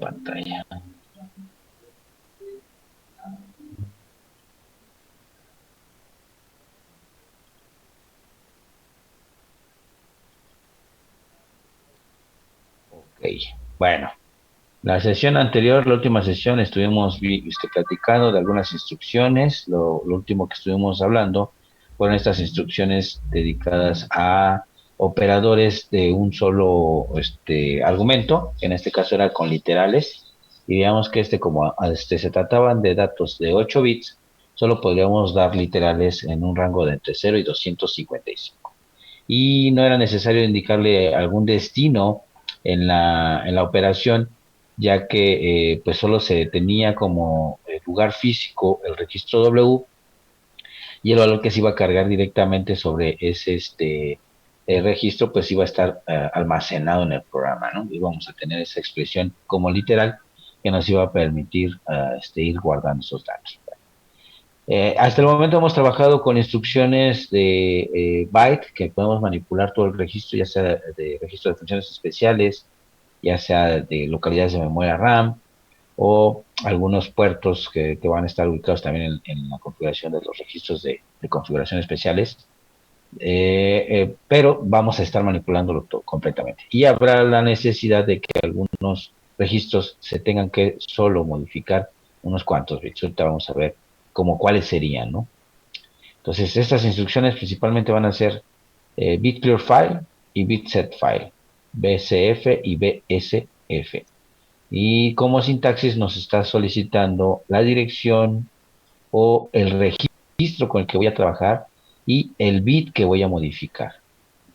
pantalla. Ok, bueno. La sesión anterior, la última sesión, estuvimos platicando de algunas instrucciones. Lo último que estuvimos hablando fueron estas instrucciones dedicadas a operadores de un solo argumento, que en este caso era con literales. Y digamos que como se trataban de datos de 8 bits, solo podríamos dar literales en un rango de entre 0 y 255. Y no era necesario indicarle algún destino en la operación, ya que pues solo se tenía como lugar físico el registro W, y el valor que se iba a cargar directamente sobre ese registro pues iba a estar almacenado en el programa, ¿no? Íbamos a tener esa expresión como literal que nos iba a permitir ir guardando esos datos. Hasta el momento hemos trabajado con instrucciones de byte, que podemos manipular todo el registro, ya sea de registro de funciones especiales, ya sea de localidades de memoria RAM, o algunos puertos que van a estar ubicados también en la configuración de los registros de configuración especiales. Pero vamos a estar manipulándolo todo completamente. Y habrá la necesidad de que algunos registros se tengan que solo modificar unos cuantos bits. Ahorita vamos a ver como cuáles serían, ¿no? Entonces, estas instrucciones principalmente van a ser bit clear file y bit set file, BCF y BSF. Y como sintaxis nos está solicitando la dirección o el registro con el que voy a trabajar y el bit que voy a modificar.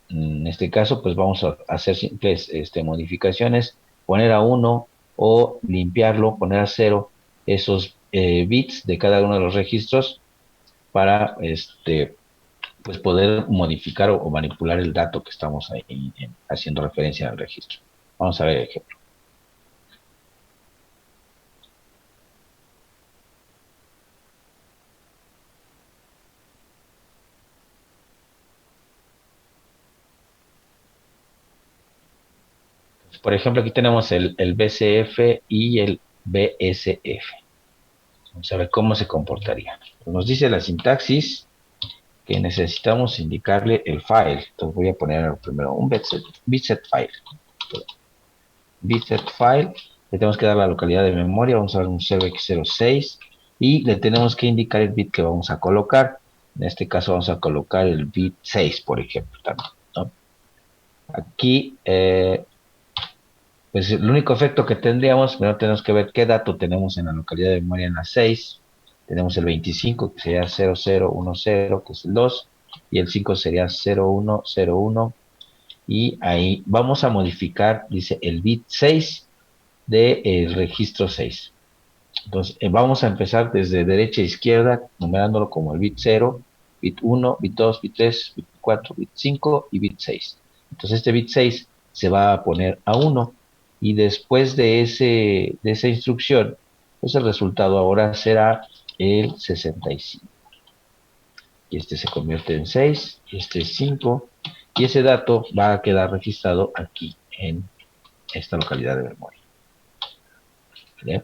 En este caso, pues vamos a hacer simples modificaciones, poner a 1 o limpiarlo, poner a 0 esos bits de cada uno de los registros para pues poder modificar o manipular el dato que estamos ahí haciendo referencia al registro. Vamos a ver el ejemplo. Por ejemplo, aquí tenemos el BCF y el BSF. Vamos a ver cómo se comportaría. Nos dice la sintaxis que necesitamos indicarle el file. Entonces voy a poner primero un bitset file. Bitset file. Le tenemos que dar la localidad de memoria. Vamos a dar un 0x06 y le tenemos que indicar el bit que vamos a colocar. En este caso vamos a colocar el bit 6, por ejemplo. También, ¿no? Aquí pues el único efecto que tendríamos, primero tenemos que ver qué dato tenemos en la localidad de memoria en la 6. Tenemos el 25, que sería 0010, que es el 2, y el 5 sería 0101, y ahí vamos a modificar, dice, el bit 6 del registro 6. Entonces, vamos a empezar desde derecha a izquierda, numerándolo como el bit 0, bit 1, bit 2, bit 3, bit 4, bit 5 y bit 6. Entonces, este bit 6 se va a poner a 1, y después de esa instrucción, pues el resultado ahora será el 65. Y este se convierte en 6, y este es 5, y ese dato va a quedar registrado aquí en esta localidad de memoria. ¿Bien?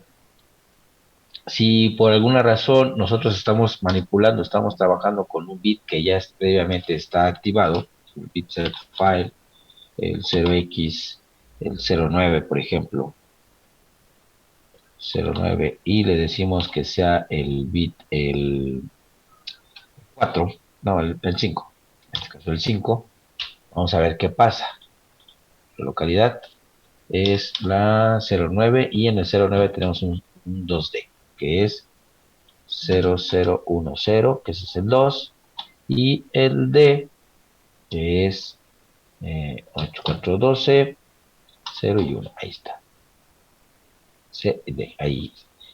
Si por alguna razón nosotros estamos manipulando, estamos trabajando con un bit que ya previamente está activado, el bit set file, el 0x, el 09, por ejemplo, 09, y le decimos que sea el bit, el 4, no, el 5, en este caso el 5, vamos a ver qué pasa. La localidad es la 09, y en el 09 tenemos un 2D, que es 0010, que ese es el 2, y el D, que es 8412, 0 y 1, ahí está, CD, ahí.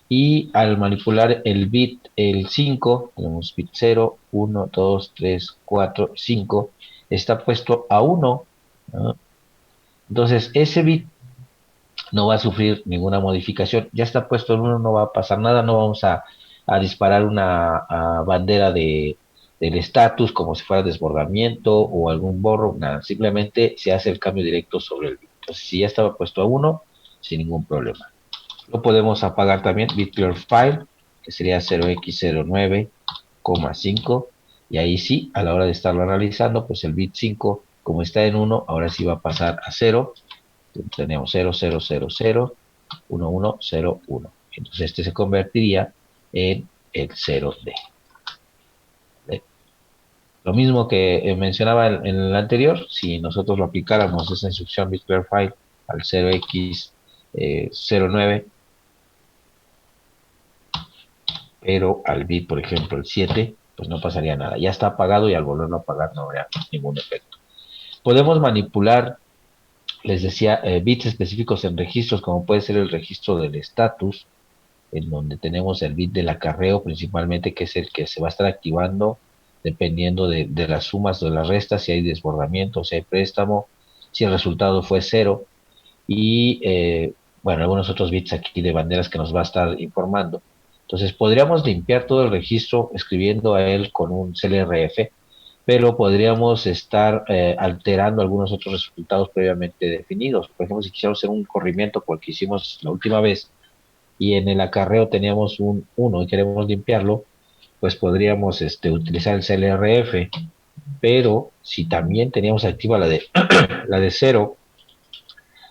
Y al manipular el bit, el 5, tenemos bit 0, 1, 2, 3, 4, 5, está puesto a 1, ¿no? Entonces ese bit no va a sufrir ninguna modificación, ya está puesto en 1, no va a pasar nada, no vamos a disparar una bandera del estatus como si fuera desbordamiento o algún borro, nada, simplemente se hace el cambio directo sobre el bit. Entonces, si ya estaba puesto a 1, sin ningún problema. Lo podemos apagar también, bit clear file, que sería 0x09,5, y ahí sí, a la hora de estarlo analizando, pues el bit 5, como está en 1, ahora sí va a pasar a 0. Tenemos 0, 0, 0, 0, 1, 1, 0, 1. Entonces este se convertiría en el 0D. ¿Vale? Lo mismo que mencionaba en el anterior, si nosotros lo aplicáramos esa instrucción bit clear file al 0x09, pero al bit, por ejemplo, el 7, pues no pasaría nada. Ya está apagado y al volverlo a apagar no habría ningún efecto. Podemos manipular, les decía, bits específicos en registros, como puede ser el registro del status, en donde tenemos el bit del acarreo principalmente, que es el que se va a estar activando dependiendo de las sumas o de las restas, si hay desbordamiento, si hay préstamo, si el resultado fue cero, y bueno, algunos otros bits aquí de banderas que nos va a estar informando. Entonces podríamos limpiar todo el registro escribiendo a él con un CLRF, pero podríamos estar alterando algunos otros resultados previamente definidos. Por ejemplo, si quisiéramos hacer un corrimiento como el que hicimos la última vez y en el acarreo teníamos un 1 y queremos limpiarlo, pues podríamos utilizar el CLRF, pero si también teníamos activa la de 0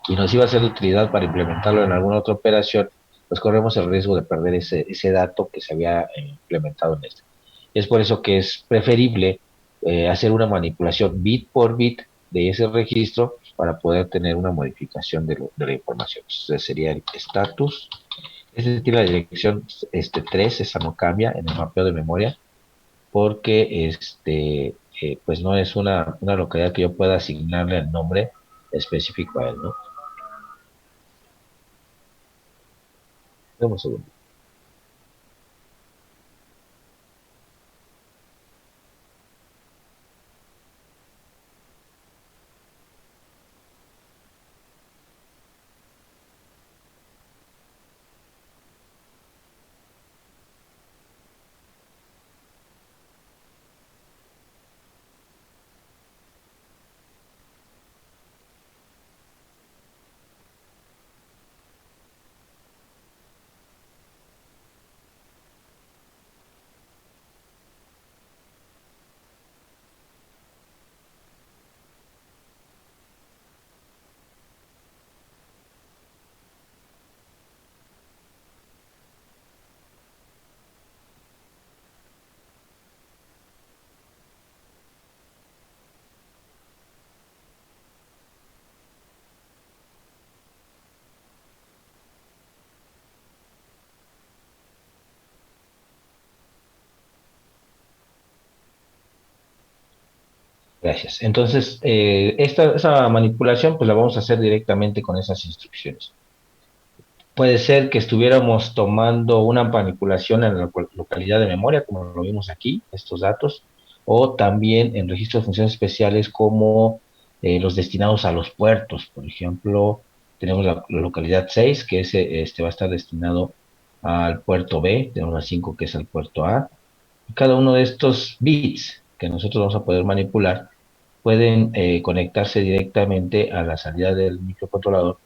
y nos iba a ser de utilidad para implementarlo en alguna otra operación, pues corremos el riesgo de perder ese dato que se había implementado en este. Es por eso que es preferible hacer una manipulación bit por bit de ese registro para poder tener una modificación de la información. Entonces sería el status. Este tiene la dirección 3, esa no cambia en el mapeo de memoria, porque pues no es una localidad que yo pueda asignarle el nombre específico a él, ¿no? Dame un segundo. Gracias. Entonces, esa manipulación pues la vamos a hacer directamente con esas instrucciones. Puede ser que estuviéramos tomando una manipulación en la localidad de memoria, como lo vimos aquí, estos datos, o también en registros de funciones especiales como los destinados a los puertos. Por ejemplo, tenemos la localidad 6, que va a estar destinado al puerto B, tenemos la 5, que es el puerto A. Cada uno de estos bits que nosotros vamos a poder manipular pueden conectarse directamente a la salida del microcontrolador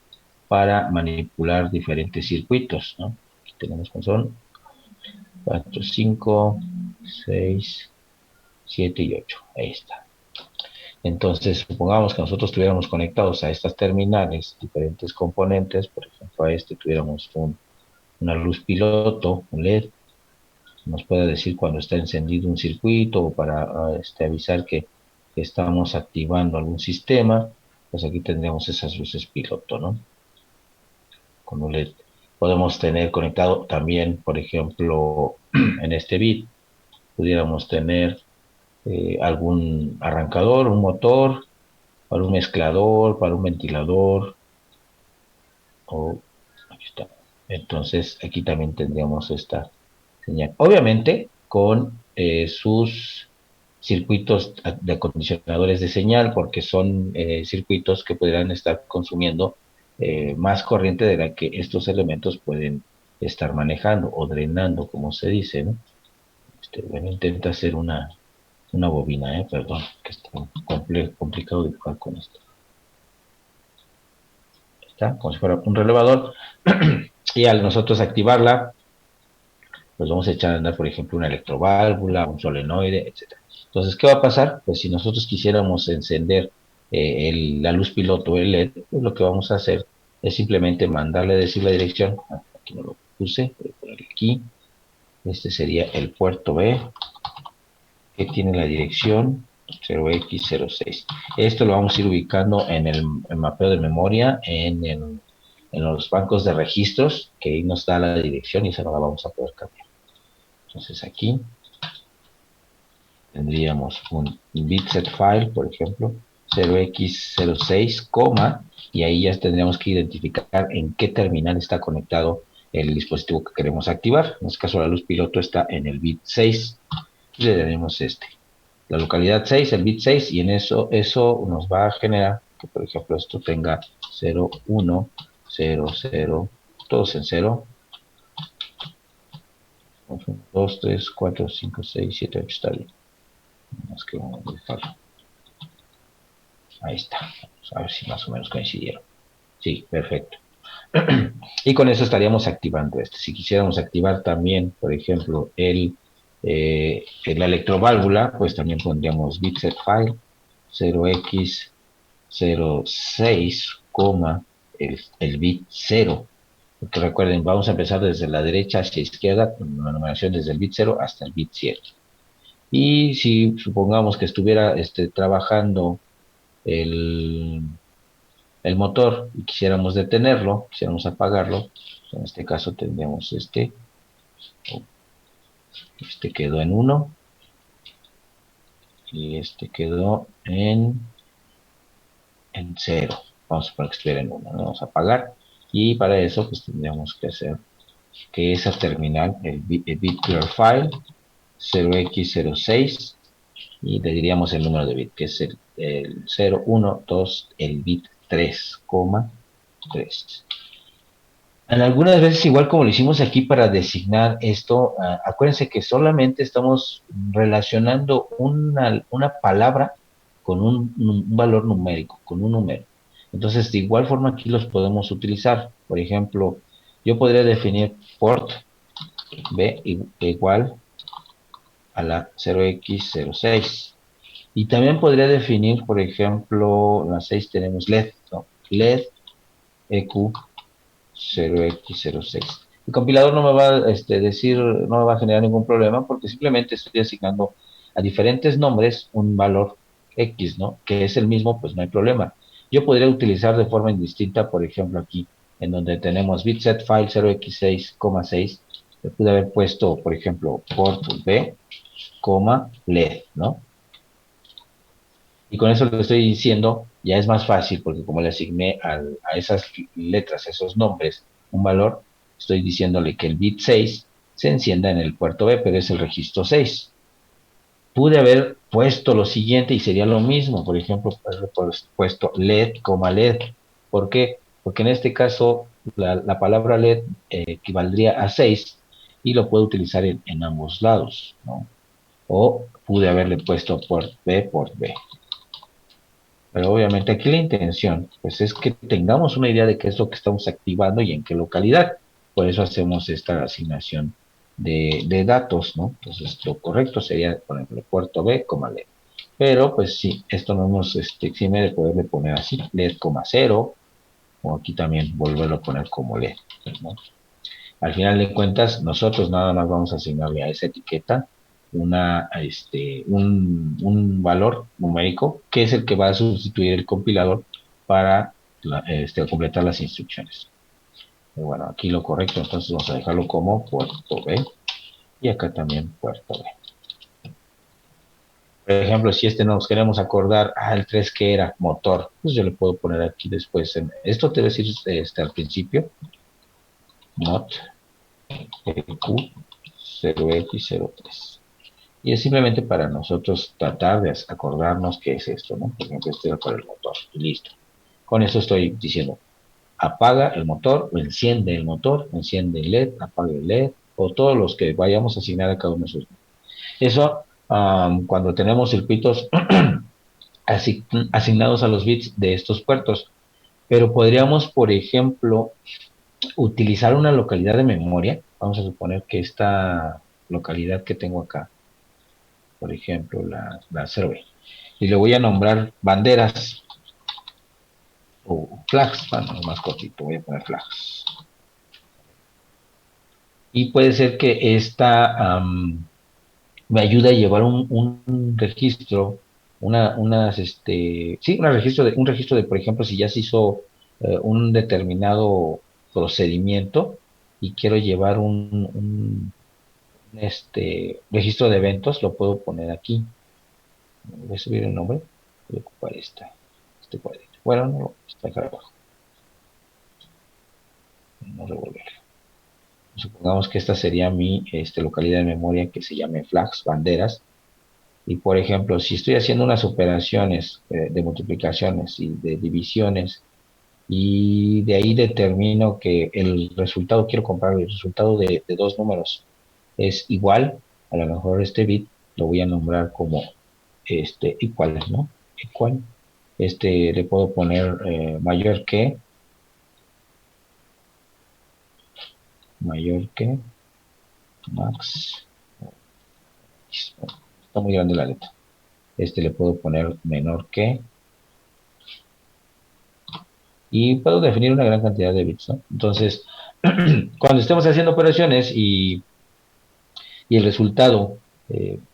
para manipular diferentes circuitos, ¿no? Aquí tenemos que son 4, 5, 6, 7 y 8. Ahí está. Entonces, supongamos que nosotros tuviéramos conectados a estas terminales diferentes componentes, por ejemplo, a tuviéramos una luz piloto, un LED, nos puede decir cuando está encendido un circuito o para avisar que estamos activando algún sistema, pues aquí tendríamos esas luces piloto, ¿no? Con un LED. Podemos tener conectado también, por ejemplo, en este bit, pudiéramos tener algún arrancador, un motor, para un mezclador, para un ventilador, o aquí está. Entonces, aquí también tendríamos esta señal. Obviamente, con sus circuitos de acondicionadores de señal, porque son circuitos que podrían estar consumiendo más corriente de la que estos elementos pueden estar manejando o drenando, como se dice, ¿no? Bueno, intenta hacer una bobina, perdón, que está complicado dibujar con esto. Está como si fuera un relevador. Y al nosotros activarla, pues vamos a echar a andar, por ejemplo, una electroválvula, un solenoide, etcétera. Entonces, ¿qué va a pasar? Pues si nosotros quisiéramos encender la luz piloto, el LED, pues lo que vamos a hacer es simplemente mandarle decir la dirección. Aquí no lo puse, voy a ponerle aquí. Este sería el puerto B, que tiene la dirección 0x06. Esto lo vamos a ir ubicando en el mapeo de memoria, en los bancos de registros, que ahí nos da la dirección y esa no la vamos a poder cambiar. Entonces aquí tendríamos un bitset file, por ejemplo, 0x06, y ahí ya tendríamos que identificar en qué terminal está conectado el dispositivo que queremos activar. En este caso la luz piloto está en el bit 6 y le daremos la localidad 6, el bit 6, y en eso nos va a generar que, por ejemplo, esto tenga 0, 1, 0, 0, todos en 0, 2, 3, 4, 5, 6, 7, 8, está bien. Más que vamos a dejarlo. Ahí está. Vamos a ver si más o menos coincidieron. Sí, perfecto. Y con eso estaríamos activando esto. Si quisiéramos activar también, por ejemplo, la electroválvula, pues también pondríamos bitset file 0x06, el bit 0. Porque recuerden, vamos a empezar desde la derecha hacia la izquierda, con la numeración desde el bit 0 hasta el bit 7. Y si supongamos que estuviera trabajando el, el motor y quisiéramos detenerlo, quisiéramos apagarlo, en este caso tendríamos este quedó en 1 y este quedó en 0. Vamos a poner que estuviera en 1, ¿no? Vamos a apagar y para eso pues tendríamos que hacer que esa terminal, el bit clear file 0x06, y le diríamos el número de bit, que es el 0, 1, 2, el bit 3, 3. En algunas veces, igual como lo hicimos aquí para designar esto, acuérdense que solamente estamos relacionando una palabra con un valor numérico, con un número. Entonces, de igual forma aquí los podemos utilizar. Por ejemplo, yo podría definir port B igual a la 0x06. Y también podría definir, por ejemplo, en la 6 tenemos LED, ¿no? LED EQ 0x06. El compilador no me va a decir, no me va a generar ningún problema porque simplemente estoy asignando a diferentes nombres un valor X, ¿no? Que es el mismo, pues no hay problema. Yo podría utilizar de forma indistinta, por ejemplo, aquí, en donde tenemos bitset file 0x6,6, le pude haber puesto, por ejemplo, port B, LED, ¿no? Y con eso lo que estoy diciendo ya es más fácil porque como le asigné a esas letras, a esos nombres, un valor, estoy diciéndole que el bit 6 se encienda en el puerto B, pero es el registro 6. Pude haber puesto lo siguiente y sería lo mismo, por ejemplo, haber puesto LED, LED. ¿Por qué? Porque en este caso la palabra LED equivaldría a 6 y lo puedo utilizar en ambos lados, ¿no? O pude haberle puesto port B. Pero obviamente aquí la intención, pues es que tengamos una idea de qué es lo que estamos activando y en qué localidad. Por eso hacemos esta asignación de datos, ¿no? Entonces lo correcto sería, por ejemplo, puerto B, LED. Pero pues sí, esto no nos exime de poderle poner así, LED, 0, o aquí también volverlo a poner como LED, ¿no? Al final de cuentas, nosotros nada más vamos a asignarle a esa etiqueta un valor numérico que es el que va a sustituir el compilador para completar las instrucciones. Y bueno, aquí lo correcto, entonces vamos a dejarlo como puerto B y acá también puerto B. Por ejemplo, si nos queremos acordar, el 3 que era motor, pues yo le puedo poner aquí después, esto te voy a decir al principio, mod EQ0x03. Y es simplemente para nosotros tratar de acordarnos qué es esto, ¿no? Por ejemplo, esto era para el motor y listo. Con eso estoy diciendo, apaga el motor, o enciende el motor, enciende el LED, apaga el LED, o todos los que vayamos a asignar a cada uno de esos. Eso, cuando tenemos circuitos asignados a los bits de estos puertos. Pero podríamos, por ejemplo, utilizar una localidad de memoria. Vamos a suponer que esta localidad que tengo acá, por ejemplo, la 0B, y le voy a nombrar banderas o flags, bueno, más cortito, voy a poner flags. Y puede ser que esta me ayude a llevar un registro, sí, un registro de, por ejemplo, si ya se hizo un determinado procedimiento y quiero llevar registro de eventos, lo puedo poner aquí. Voy a subir el nombre, voy a ocupar este cuadrito. Bueno, no, está acá abajo, no revolver. Supongamos que esta sería mi localidad de memoria que se llame flags, banderas. Y por ejemplo, si estoy haciendo unas operaciones de multiplicaciones y de divisiones y de ahí determino que el resultado, quiero comprar el resultado de dos números es igual, a lo mejor este bit lo voy a nombrar como igual, ¿no? Igual. Le puedo poner mayor que, max, está muy grande la letra. Le puedo poner menor que, y puedo definir una gran cantidad de bits, ¿no? Entonces, cuando estemos haciendo operaciones y el resultado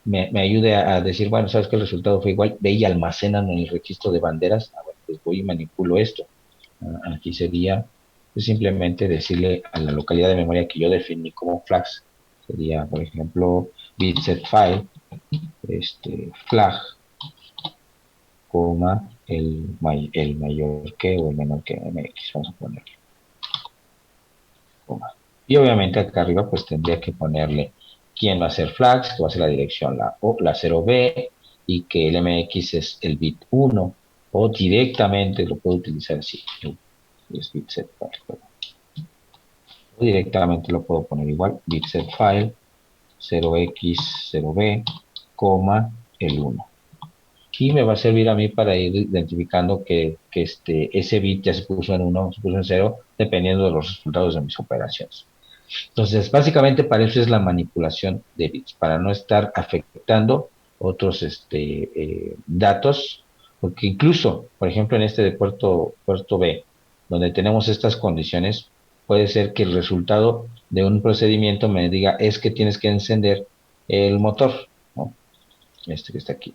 me ayude a decir, bueno, sabes que el resultado fue igual, ve y almacenan en el registro de banderas, bueno, pues voy y manipulo esto. Aquí sería pues, simplemente decirle a la localidad de memoria que yo definí como flags, sería, por ejemplo, bitset file, flag, coma, el mayor que o el menor que mx, vamos a poner, coma. Y obviamente acá arriba pues tendría que ponerle quién va a ser flags, que va a ser la dirección, la 0B, y que el MX es el bit 1, o directamente lo puedo utilizar así, es bitset file, o directamente lo puedo poner igual, bitset file, 0x, 0b, coma, el 1. Y me va a servir a mí para ir identificando que ese bit ya se puso en 1, se puso en 0, dependiendo de los resultados de mis operaciones. Entonces, básicamente para eso es la manipulación de bits, para no estar afectando otros datos, porque incluso, por ejemplo, en este de puerto B, donde tenemos estas condiciones, puede ser que el resultado de un procedimiento me diga es que tienes que encender el motor, ¿no? Este que está aquí.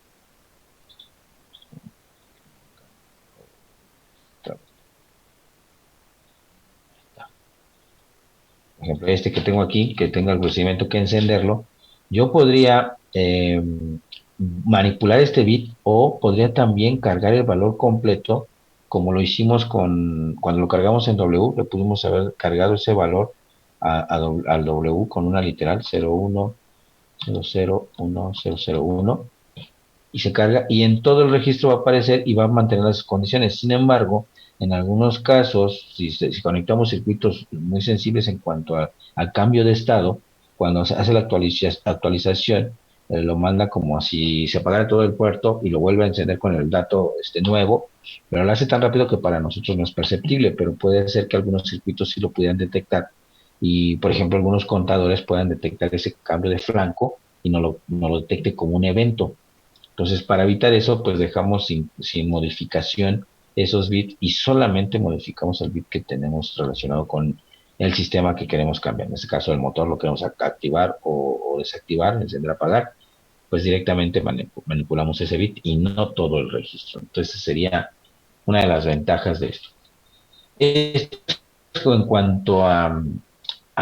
Por ejemplo, este que tengo aquí, que tenga el procedimiento que encenderlo, yo podría manipular este bit o podría también cargar el valor completo, como lo hicimos cuando lo cargamos en W, le pudimos haber cargado ese valor al W con una literal 01, 00, 1, 001 y se carga y en todo el registro va a aparecer y va a mantener las condiciones. Sin embargo, en algunos casos, si conectamos circuitos muy sensibles en cuanto al cambio de estado, cuando se hace la actualización, lo manda como si se apagara todo el puerto y lo vuelve a encender con el dato nuevo, pero lo hace tan rápido que para nosotros no es perceptible, pero puede ser que algunos circuitos sí lo pudieran detectar y, por ejemplo, algunos contadores puedan detectar ese cambio de flanco y no lo detecte como un evento. Entonces, para evitar eso, pues dejamos sin modificación esos bits y solamente modificamos el bit que tenemos relacionado con el sistema que queremos cambiar. En este caso, el motor lo queremos activar o desactivar, encender, apagar, pues directamente manipulamos ese bit y no todo el registro. Entonces, sería una de las ventajas de esto. Esto en cuanto a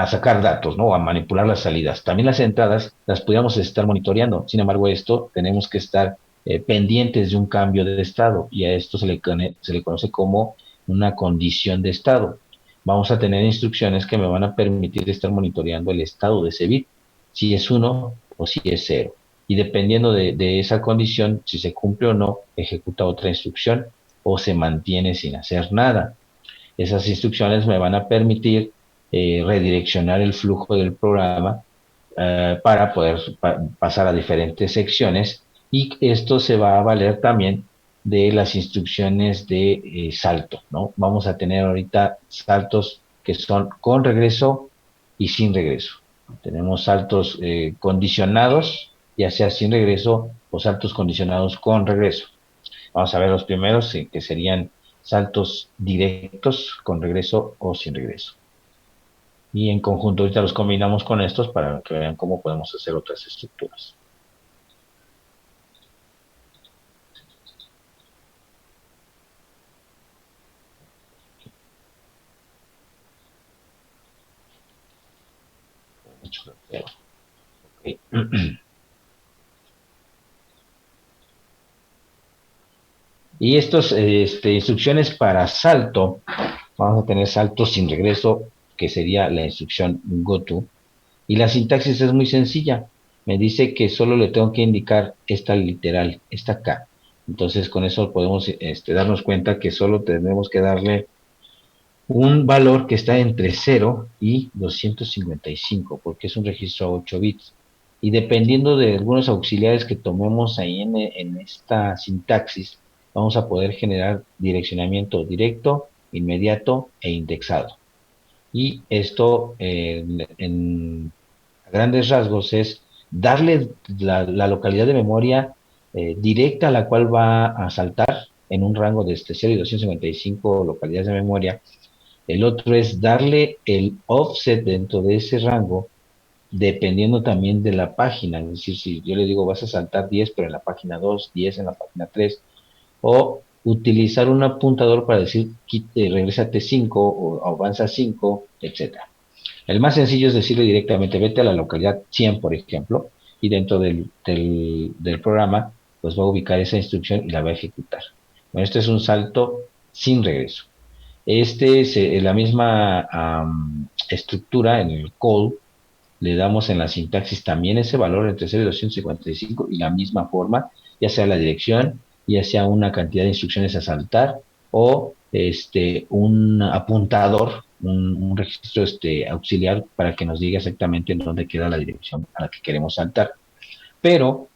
sacar datos, ¿no? A manipular las salidas. También las entradas las podríamos estar monitoreando. Sin embargo, esto tenemos que estar pendientes de un cambio de estado y a esto se le conoce como una condición de estado. Vamos a tener instrucciones que me van a permitir estar monitoreando el estado de ese bit, si es 1 o si es 0. Y dependiendo de esa condición, si se cumple o no, ejecuta otra instrucción o se mantiene sin hacer nada. Esas instrucciones me van a permitir redireccionar el flujo del programa para poder pasar a diferentes secciones y esto se va a valer también de las instrucciones de salto, ¿no? Vamos a tener ahorita saltos que son con regreso y sin regreso. Tenemos saltos condicionados, ya sea sin regreso o saltos condicionados con regreso. Vamos a ver los primeros, que serían saltos directos con regreso o sin regreso. Y en conjunto ahorita los combinamos con estos para que vean cómo podemos hacer otras estructuras. Okay. Y estos instrucciones para salto, vamos a tener salto sin regreso, que sería la instrucción goto. Y la sintaxis es muy sencilla. Me dice que solo le tengo que indicar esta literal, esta K. Entonces con eso podemos darnos cuenta que solo tenemos que darle un valor que está entre 0 y 255, porque es un registro a 8 bits. Y dependiendo de algunos auxiliares que tomemos ahí en esta sintaxis, vamos a poder generar direccionamiento directo, inmediato e indexado. Y esto en grandes rasgos es darle la localidad de memoria directa a la cual va a saltar en un rango de 0 y 255 localidades de memoria. El otro es darle el offset dentro de ese rango, dependiendo también de la página. Es decir, si yo le digo vas a saltar 10, pero en la página 2, 10 en la página 3, o utilizar un apuntador para decir regrésate 5 o avanza 5, etcétera. El más sencillo es decirle directamente vete a la localidad 100, por ejemplo, y dentro del programa pues va a ubicar esa instrucción y la va a ejecutar. Bueno, este es un salto sin regreso. Este es la misma estructura en el call, le damos en la sintaxis también ese valor entre 0 y 255 y la misma forma, ya sea la dirección, ya sea una cantidad de instrucciones a saltar o un apuntador, un registro auxiliar para que nos diga exactamente en dónde queda la dirección a la que queremos saltar. Pero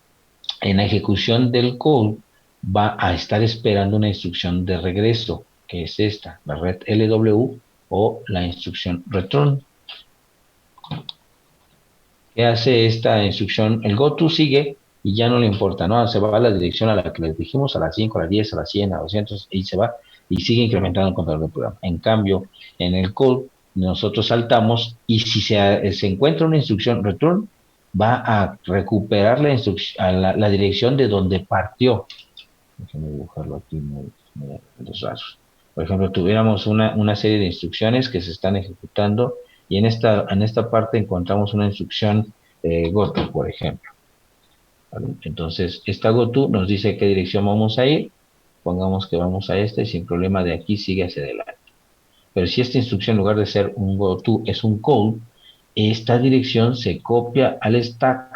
en la ejecución del call va a estar esperando una instrucción de regreso, que es esta, la red LW o la instrucción return. ¿Qué hace esta instrucción? El goto sigue y ya no le importa, ¿no? Se va a la dirección a la que les dijimos, a las 5, a las 10, a las 100, a 200, y se va y sigue incrementando el contador del programa. En cambio, en el call, nosotros saltamos y si se encuentra una instrucción return, va a recuperar la dirección de donde partió. Déjenme dibujarlo aquí muy los rasgos. Por ejemplo, tuviéramos una serie de instrucciones que se están ejecutando y en esta parte encontramos una instrucción goto, por ejemplo. ¿Vale? Entonces, esta goto nos dice qué dirección vamos a ir. Pongamos que vamos a esta y sin problema de aquí sigue hacia adelante. Pero si esta instrucción en lugar de ser un goto es un call, esta dirección se copia al stack.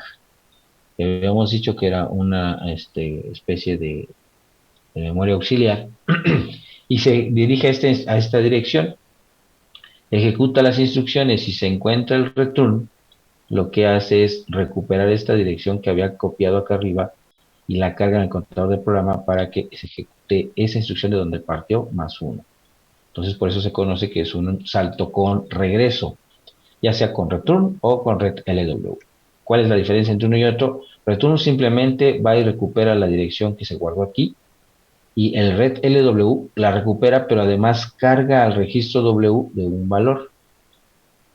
Habíamos dicho que era una especie de memoria auxiliar, y se dirige a esta dirección, ejecuta las instrucciones y se encuentra el return, lo que hace es recuperar esta dirección que había copiado acá arriba y la carga en el contador del programa para que se ejecute esa instrucción de donde partió más 1. Entonces por eso se conoce que es un salto con regreso, ya sea con return o con ret LW. ¿Cuál es la diferencia entre uno y otro? Return simplemente va y recupera la dirección que se guardó aquí, y el ret LW la recupera, pero además carga al registro W de un valor.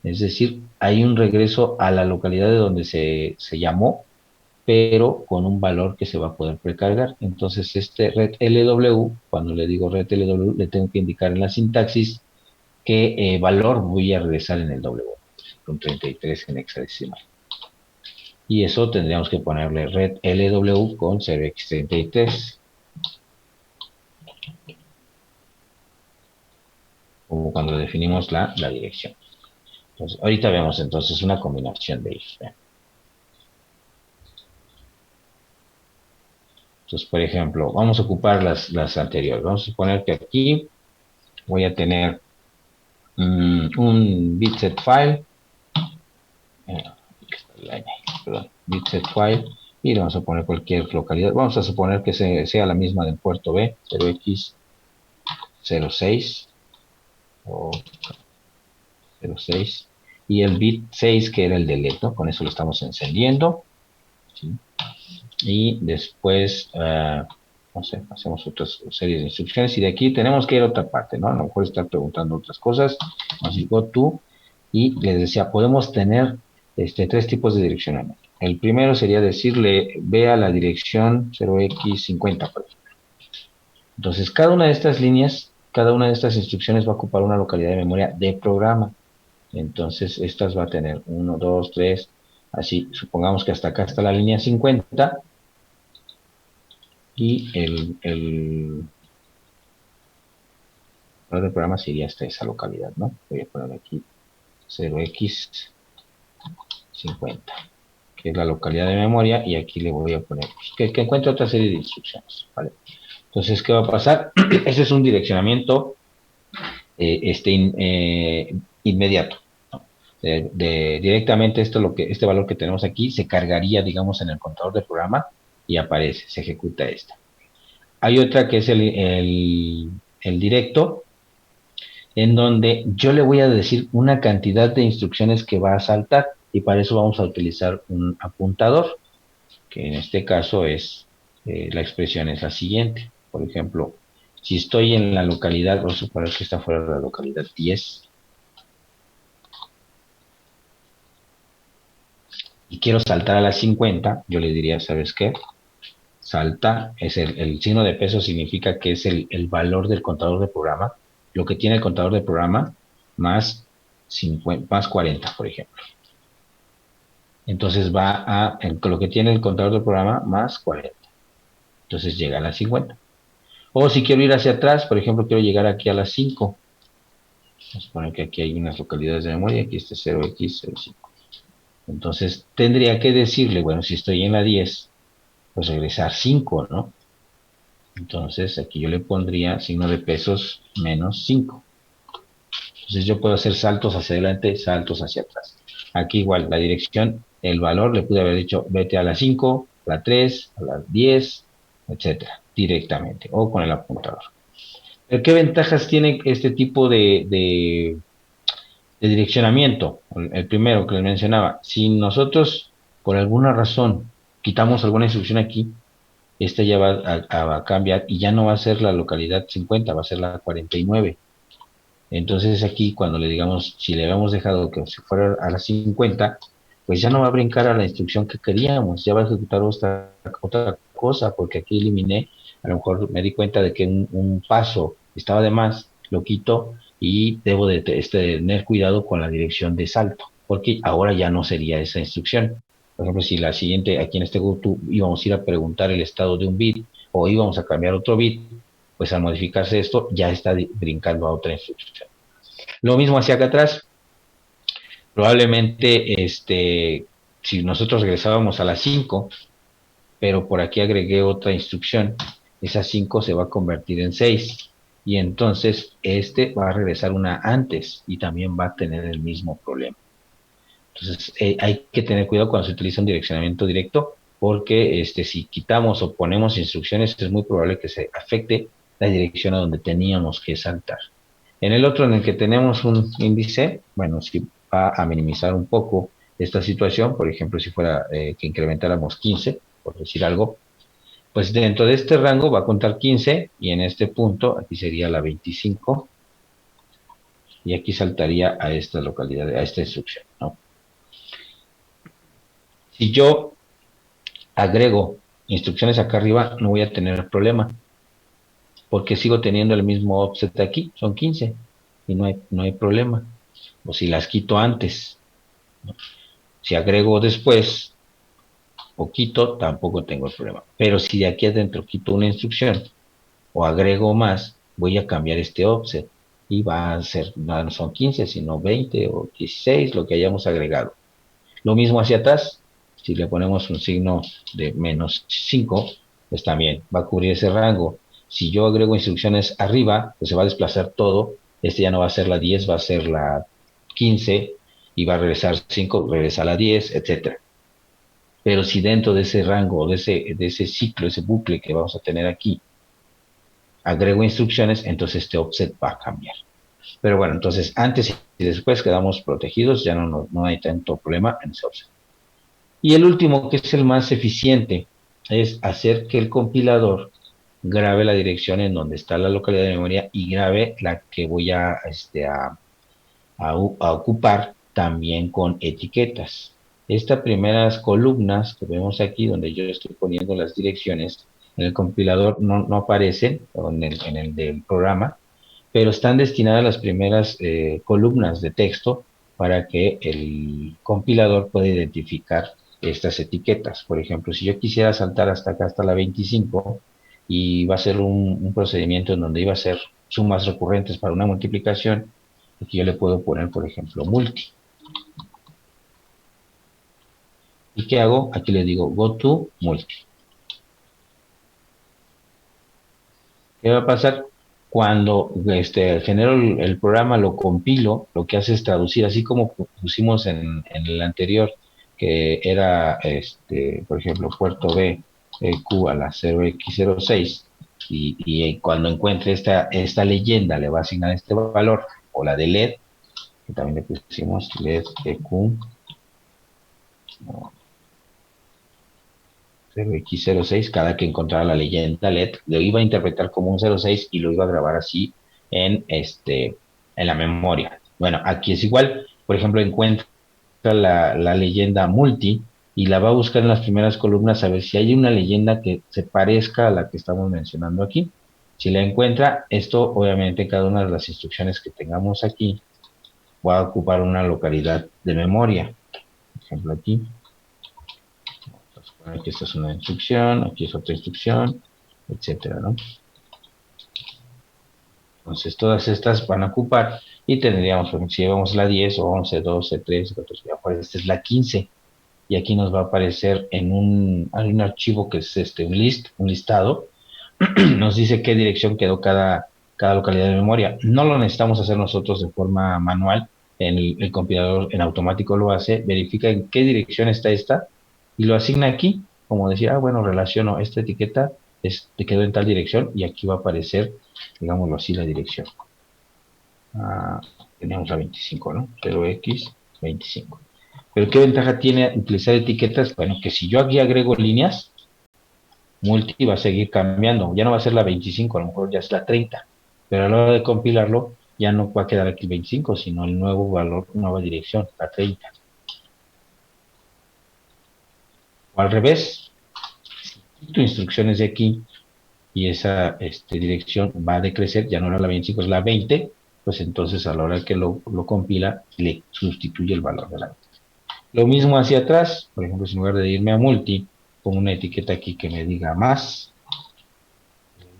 Es decir, hay un regreso a la localidad de donde se llamó, pero con un valor que se va a poder precargar. Entonces, este ret LW, cuando le digo ret LW, le tengo que indicar en la sintaxis qué valor voy a regresar en el W, con 33 en hexadecimal. Y eso tendríamos que ponerle ret LW con 0x33. Como cuando definimos la dirección. Entonces, ahorita vemos entonces una combinación de ellos. ¿Vean? Entonces, por ejemplo, vamos a ocupar las anteriores. Vamos a suponer que aquí voy a tener un bitset file, perdón, bitset file, y le vamos a poner cualquier localidad. Vamos a suponer que sea la misma del puerto B, 0x06 o 06, y el bit 6 que era el delete, ¿no? Con eso lo estamos encendiendo, ¿sí? Y después, no sé, hacemos otras series de instrucciones y de aquí tenemos que ir a otra parte, ¿no? A lo mejor estar preguntando otras cosas, nos digo tú, y les decía, podemos tener tres tipos de direccionamiento. El primero sería decirle, ve a la dirección 0x50, por ejemplo. Entonces, cada una de estas líneas, cada una de estas instrucciones va a ocupar una localidad de memoria de programa. Entonces, estas va a tener 1, 2, 3, así, supongamos que hasta acá está la línea 50 y el valor del programa sería hasta esa localidad, ¿no? Voy a poner aquí 0x50, que es la localidad de memoria, y aquí le voy a poner que encuentre otra serie de instrucciones, ¿vale? Entonces, ¿qué va a pasar? Ese es un direccionamiento inmediato, ¿no? Directamente este valor que tenemos aquí se cargaría, digamos, en el contador de programa y aparece, se ejecuta esta. Hay otra que es el directo, en donde yo le voy a decir una cantidad de instrucciones que va a saltar, y para eso vamos a utilizar un apuntador, que en este caso es, la expresión es la siguiente. Por ejemplo, si estoy en la localidad, vamos a suponer que está fuera de la localidad 10, y quiero saltar a las 50, yo le diría, ¿sabes qué? Salta, es el signo de peso significa que es el valor del contador de programa, lo que tiene el contador de programa más 50, más 40, por ejemplo. Entonces va con lo que tiene el contador de programa más 40. Entonces llega a las 50. O si quiero ir hacia atrás, por ejemplo, quiero llegar aquí a las 5. Vamos a suponer que aquí hay unas localidades de memoria, aquí está 0x05. Entonces tendría que decirle, bueno, si estoy en la 10, pues regresar 5, ¿no? Entonces aquí yo le pondría signo de pesos menos 5. Entonces yo puedo hacer saltos hacia adelante, saltos hacia atrás. Aquí igual, la dirección, el valor, le pude haber dicho, vete a la 5, a la 3, a la 10, etcétera, directamente, o con el apuntador. ¿Pero qué ventajas tiene este tipo de direccionamiento? El primero que les mencionaba, si nosotros por alguna razón quitamos alguna instrucción aquí, esta ya va a cambiar y ya no va a ser la localidad 50, va a ser la 49. Entonces aquí cuando le digamos, si le habíamos dejado que si fuera a las 50, pues ya no va a brincar a la instrucción que queríamos, ya va a ejecutar otra cosa, porque aquí eliminé, a lo mejor me di cuenta de que un paso estaba de más, lo quito y debo de tener cuidado con la dirección de salto, porque ahora ya no sería esa instrucción. Por ejemplo, si la siguiente, aquí en este grupo íbamos a ir a preguntar el estado de un bit o íbamos a cambiar otro bit, pues al modificarse esto ya está brincando a otra instrucción. Lo mismo hacia acá atrás, probablemente si nosotros regresábamos a las 5, pero por aquí agregué otra instrucción, esa 5 se va a convertir en 6 y entonces va a regresar una antes y también va a tener el mismo problema. Entonces hay que tener cuidado cuando se utiliza un direccionamiento directo, porque si quitamos o ponemos instrucciones es muy probable que se afecte la dirección a donde teníamos que saltar. En el otro, en el que tenemos un índice, bueno, sí va a minimizar un poco esta situación. Por ejemplo, si fuera que incrementáramos 15, por decir algo, pues dentro de este rango va a contar 15 y en este punto, aquí sería la 25 y aquí saltaría a esta localidad, a esta instrucción, ¿no? Si yo agrego instrucciones acá arriba, no voy a tener problema, porque sigo teniendo el mismo offset aquí, son 15 y no hay problema. O si las quito antes, ¿no? Si agrego después o quito, tampoco tengo el problema. Pero si de aquí adentro quito una instrucción o agrego más, voy a cambiar este offset y va a ser, no son 15, sino 20 o 16, lo que hayamos agregado. Lo mismo hacia atrás, si le ponemos un signo de menos 5, pues también va a cubrir ese rango. Si yo agrego instrucciones arriba, pues se va a desplazar todo. Ya no va a ser la 10, va a ser la 15 y va a regresar 5, regresa a la 10, etcétera. Pero si dentro de ese rango, de ese ciclo, ese bucle que vamos a tener aquí, agrego instrucciones, entonces este offset va a cambiar. Pero bueno, entonces antes y después quedamos protegidos, ya no hay tanto problema en ese offset. Y el último, que es el más eficiente, es hacer que el compilador grabe la dirección en donde está la localidad de memoria y grabe la que voy a ocupar también con etiquetas. Estas primeras columnas que vemos aquí, donde yo estoy poniendo las direcciones, en el compilador no aparecen, o en el del programa, pero están destinadas las primeras columnas de texto para que el compilador pueda identificar estas etiquetas. Por ejemplo, si yo quisiera saltar hasta acá, hasta la 25, y va a ser un procedimiento en donde iba a ser sumas recurrentes para una multiplicación, aquí yo le puedo poner, por ejemplo, multi. ¿Y qué hago? Aquí le digo go to multi. ¿Qué va a pasar? Cuando genero el programa, lo compilo, lo que hace es traducir, así como pusimos en el anterior, que era, por ejemplo, puerto B, Q a la 0x06, y cuando encuentre esta leyenda le va a asignar este valor, o la de LED, que también le pusimos LED EQ, 0x06, cada que encontrara la leyenda LED, lo iba a interpretar como un 06 y lo iba a grabar así en la memoria. Bueno, aquí es igual, por ejemplo, encuentra la leyenda multi y la va a buscar en las primeras columnas a ver si hay una leyenda que se parezca a la que estamos mencionando aquí. Si la encuentra, esto obviamente cada una de las instrucciones que tengamos aquí va a ocupar una localidad de memoria. Por ejemplo, aquí aquí esta es una instrucción, aquí es otra instrucción, etcétera, ¿no? Entonces todas estas van a ocupar y tendríamos, por ejemplo, si llevamos la 10 o 11, 12, 13, 14, pues esta es la 15 y aquí nos va a aparecer hay un archivo que es un listado, nos dice qué dirección quedó cada localidad de memoria. No lo necesitamos hacer nosotros de forma manual, el compilador en automático lo hace, verifica en qué dirección está esta y lo asigna aquí, como decir, bueno, relaciono esta etiqueta, te quedó en tal dirección y aquí va a aparecer, digámoslo así, la dirección. Ah, tenemos la 25, ¿no? 0x25. Pero ¿qué ventaja tiene utilizar etiquetas? Bueno, que si yo aquí agrego líneas, multi va a seguir cambiando. Ya no va a ser la 25, a lo mejor ya es la 30. Pero a la hora de compilarlo, ya no va a quedar aquí el 25, sino el nuevo valor, nueva dirección, la 30. O al revés, quito instrucciones de aquí y esa dirección va a decrecer, ya no era la 25, es la 20, pues entonces a la hora que lo compila, le sustituye el valor de la 20. Lo mismo hacia atrás, por ejemplo, si en lugar de irme a multi, pongo una etiqueta aquí que me diga más,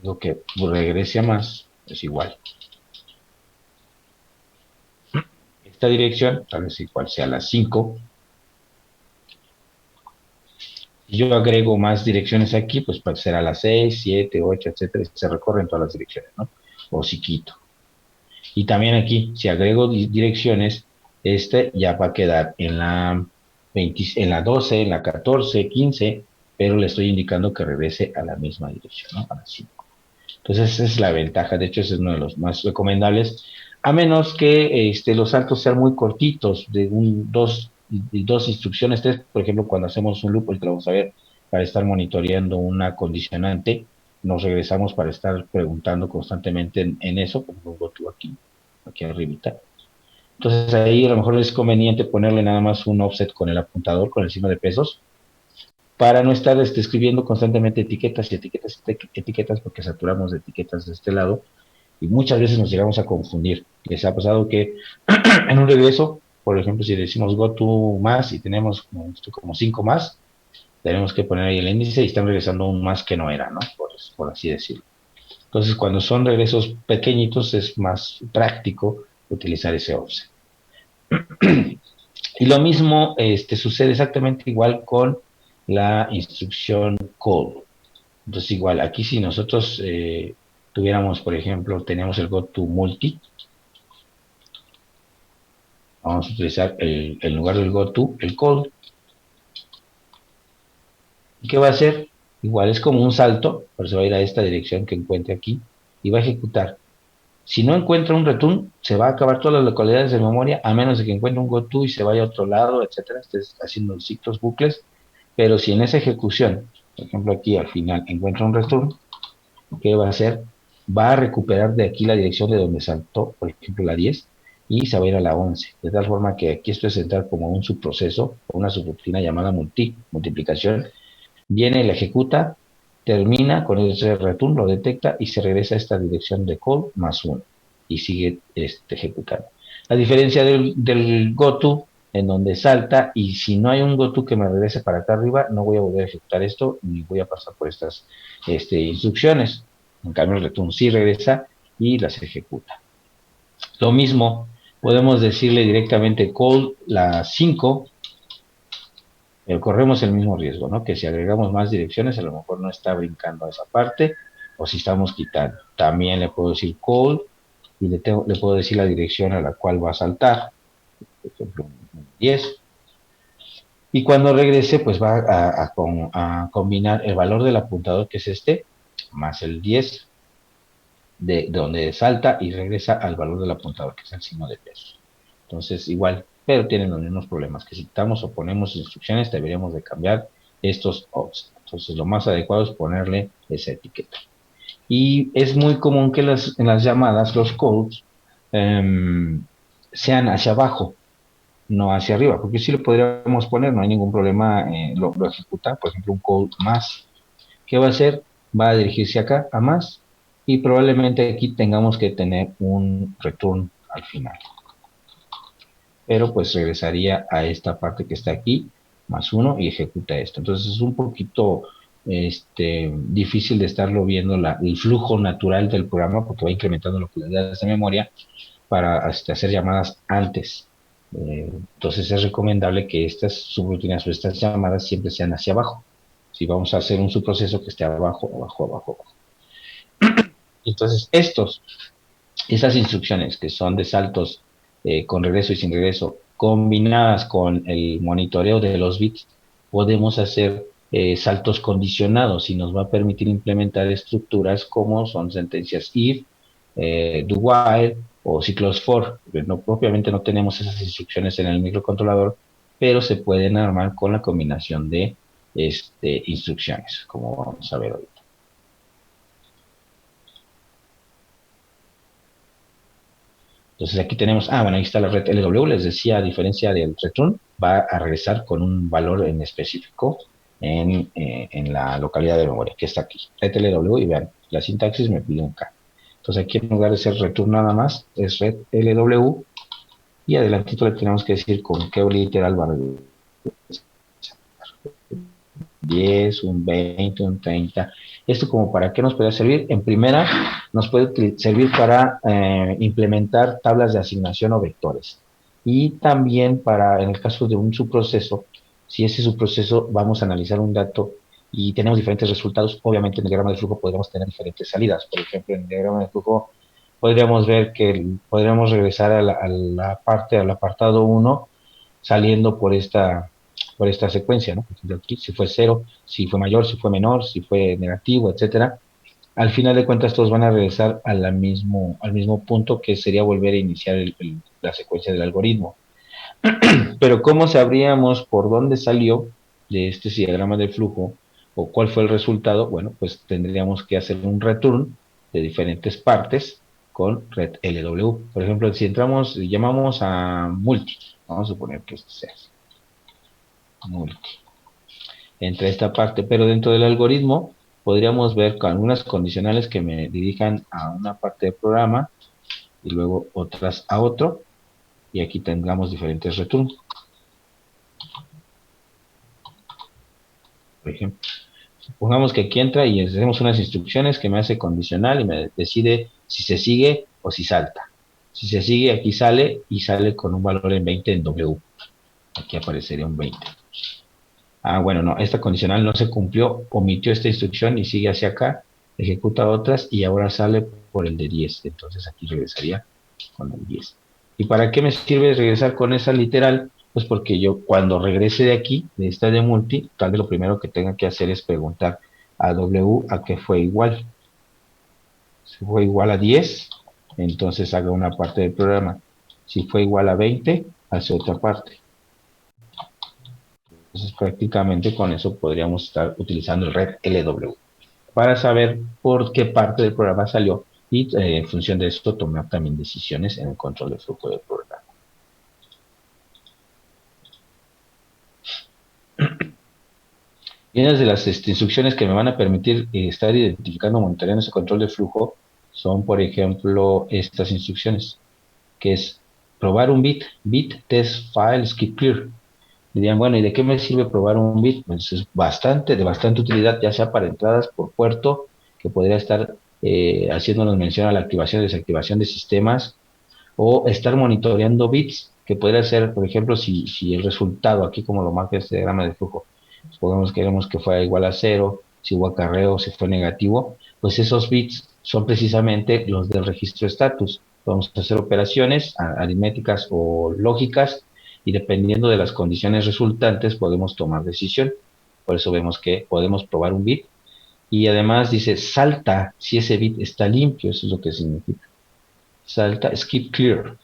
lo que regrese a más, es igual. Esta dirección, tal vez igual sea la 5. Si yo agrego más direcciones aquí, pues será la 6, 7, 8, etcétera, y se recorren todas las direcciones, ¿no? O si quito. Y también aquí, si agrego direcciones, este ya va a quedar en la 20, en la 12, en la 14, 15, pero le estoy indicando que regrese a la misma dirección, ¿no? A la 5. Entonces, esa es la ventaja. De hecho, ese es uno de los más recomendables, a menos que los saltos sean muy cortitos, dos instrucciones, tres, por ejemplo, cuando hacemos un loop, ahorita lo vamos a ver, para estar monitoreando una condicionante, nos regresamos para estar preguntando constantemente en eso, como lo go aquí arribita. Entonces ahí a lo mejor es conveniente ponerle nada más un offset con el apuntador, con el signo de pesos, para no estar escribiendo constantemente etiquetas y etiquetas y etiquetas, porque saturamos de etiquetas de este lado y muchas veces nos llegamos a confundir. Les ha pasado que en un regreso, por ejemplo, si decimos go to más y tenemos como 5 más, tenemos que poner ahí el índice y están regresando un más que no era, ¿no? Por así decirlo. Entonces, cuando son regresos pequeñitos, es más práctico utilizar ese offset. Y lo mismo sucede exactamente igual con la instrucción call. Entonces, igual, aquí si nosotros tuviéramos, por ejemplo, tenemos el go to multi, vamos a utilizar en lugar del go to, el call. ¿Y qué va a hacer? Igual es como un salto, por eso va a ir a esta dirección que encuentre aquí y va a ejecutar. Si no encuentra un return, se va a acabar todas las localidades de memoria, a menos de que encuentre un goto y se vaya a otro lado, etcétera. Estés haciendo ciclos, bucles. Pero si en esa ejecución, por ejemplo aquí al final, encuentra un return, ¿qué va a hacer? Va a recuperar de aquí la dirección de donde saltó, por ejemplo, la 10, y se va a ir a la 11. De tal forma que aquí esto es entrar como un subproceso o una subrutina llamada multiplicación. Viene, la ejecuta, termina con ese return, lo detecta y se regresa a esta dirección de call más 1 y sigue ejecutando. La diferencia del goto en donde salta, y si no hay un goto que me regrese para acá arriba, no voy a volver a ejecutar esto ni voy a pasar por estas instrucciones. En cambio, el return sí regresa y las ejecuta. Lo mismo, podemos decirle directamente call la 5, corremos el mismo riesgo, ¿no? Que si agregamos más direcciones, a lo mejor no está brincando a esa parte, o si estamos quitando. También le puedo decir call y le puedo decir la dirección a la cual va a saltar, por ejemplo, un 10. Y cuando regrese, pues va a combinar el valor del apuntador, que es este, más el 10 de donde salta y regresa al valor del apuntador, que es el signo de peso. Entonces, igual, pero tienen los mismos problemas, que si quitamos o ponemos instrucciones, deberíamos de cambiar estos OPS. Entonces, lo más adecuado es ponerle esa etiqueta. Y es muy común que en las llamadas, los codes, sean hacia abajo, no hacia arriba, porque si lo podríamos poner, no hay ningún problema, lo ejecuta, por ejemplo, un code más. ¿Qué va a hacer? Va a dirigirse acá a más y probablemente aquí tengamos que tener un return al final. Pero pues regresaría a esta parte que está aquí, más 1 y ejecuta esto. Entonces es un poquito difícil de estarlo viendo el flujo natural del programa porque va incrementando localidades de memoria para hacer llamadas antes. Entonces es recomendable que estas subrutinas o estas llamadas siempre sean hacia abajo. Si vamos a hacer un subproceso que esté abajo, abajo, abajo, abajo. Entonces estas instrucciones que son de saltos con regreso y sin regreso, combinadas con el monitoreo de los bits, podemos hacer saltos condicionados y nos va a permitir implementar estructuras como son sentencias if, do while o ciclos for. No, propiamente no tenemos esas instrucciones en el microcontrolador, pero se pueden armar con la combinación de instrucciones, como vamos a ver hoy. Entonces aquí tenemos, bueno, ahí está la red LW, les decía, a diferencia del return, va a regresar con un valor en específico en la localidad de memoria, que está aquí, red LW, y vean, la sintaxis me pide un K. Entonces aquí en lugar de ser return nada más, es red LW, y adelantito le tenemos que decir con qué literal va a regresar. 10, un 20, un 30. ¿Esto como para qué nos puede servir? En primera, nos puede servir para implementar tablas de asignación o vectores. Y también para, en el caso de un subproceso, si ese subproceso vamos a analizar un dato y tenemos diferentes resultados, obviamente en el diagrama de flujo podríamos tener diferentes salidas. Por ejemplo, en el diagrama de flujo podríamos ver que podríamos regresar a la parte, al apartado 1, saliendo por esta secuencia, ¿no? Por ejemplo, aquí, si fue cero, si fue mayor, si fue menor, si fue negativo, etcétera. Al final de cuentas, todos van a regresar al mismo punto, que sería volver a iniciar la secuencia del algoritmo. Pero ¿cómo sabríamos por dónde salió de este diagrama de flujo o cuál fue el resultado? Bueno, pues tendríamos que hacer un return de diferentes partes con red LW. Por ejemplo, si entramos, llamamos a multi, vamos a suponer que esto sea así, multi. Entre esta parte, pero dentro del algoritmo podríamos ver con algunas condicionales que me dirijan a una parte del programa y luego otras a otro, y aquí tengamos diferentes returns. Por ejemplo, supongamos que aquí entra y hacemos unas instrucciones que me hace condicional y me decide si se sigue o si salta. Si se sigue, aquí sale y sale con un valor en 20 en W. Aquí aparecería un 20. Bueno, no, esta condicional no se cumplió, omitió esta instrucción y sigue hacia acá, ejecuta otras y ahora sale por el de 10. Entonces aquí regresaría con el 10. ¿Y para qué me sirve regresar con esa literal? Pues porque yo cuando regrese de aquí, de esta de multi, tal vez lo primero que tenga que hacer es preguntar a W a qué fue igual. Si fue igual a 10, entonces haga una parte del programa. Si fue igual a 20, hace otra parte. Entonces prácticamente con eso podríamos estar utilizando el red LW para saber por qué parte del programa salió y en función de esto tomar también decisiones en el control de flujo del programa. Y una de las instrucciones que me van a permitir estar identificando, monitoreando ese control de flujo son, por ejemplo, estas instrucciones, que es probar un bit test file skip clear. Dirían, bueno, ¿y de qué me sirve probar un bit? Pues es de bastante utilidad, ya sea para entradas por puerto, que podría estar haciéndonos mención a la activación y desactivación de sistemas, o estar monitoreando bits, que podría ser, por ejemplo, si el resultado, aquí como lo marca este diagrama de flujo, queremos que fuera igual a cero, si hubo acarreo, si fue negativo, pues esos bits son precisamente los del registro estatus. Vamos a hacer operaciones aritméticas o lógicas y dependiendo de las condiciones resultantes podemos tomar decisión. Por eso vemos que podemos probar un bit y además dice salta si ese bit está limpio, eso es lo que significa. Salta, skip clear.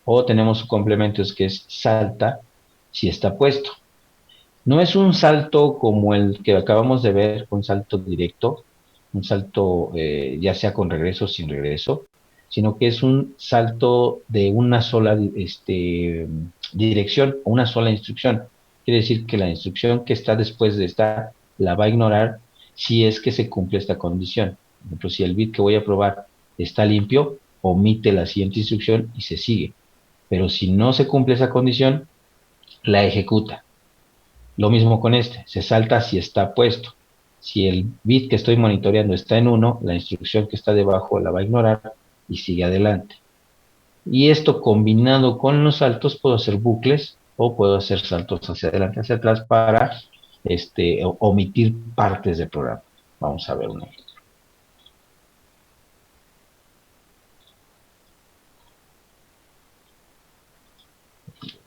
O tenemos complementos que es salta si está puesto. No es un salto como el que acabamos de ver, un salto directo, un salto ya sea con regreso o sin regreso, sino que es un salto de una sola dirección o una sola instrucción. Quiere decir que la instrucción que está después de esta la va a ignorar si es que se cumple esta condición. Por ejemplo, si el bit que voy a probar está limpio, omite la siguiente instrucción y se sigue. Pero si no se cumple esa condición, la ejecuta. Lo mismo con este, se salta si está puesto. Si el bit que estoy monitoreando está en 1, la instrucción que está debajo la va a ignorar y sigue adelante. Y esto combinado con los saltos, puedo hacer bucles o puedo hacer saltos hacia adelante, hacia atrás para omitir partes del programa. Vamos a ver un ejemplo.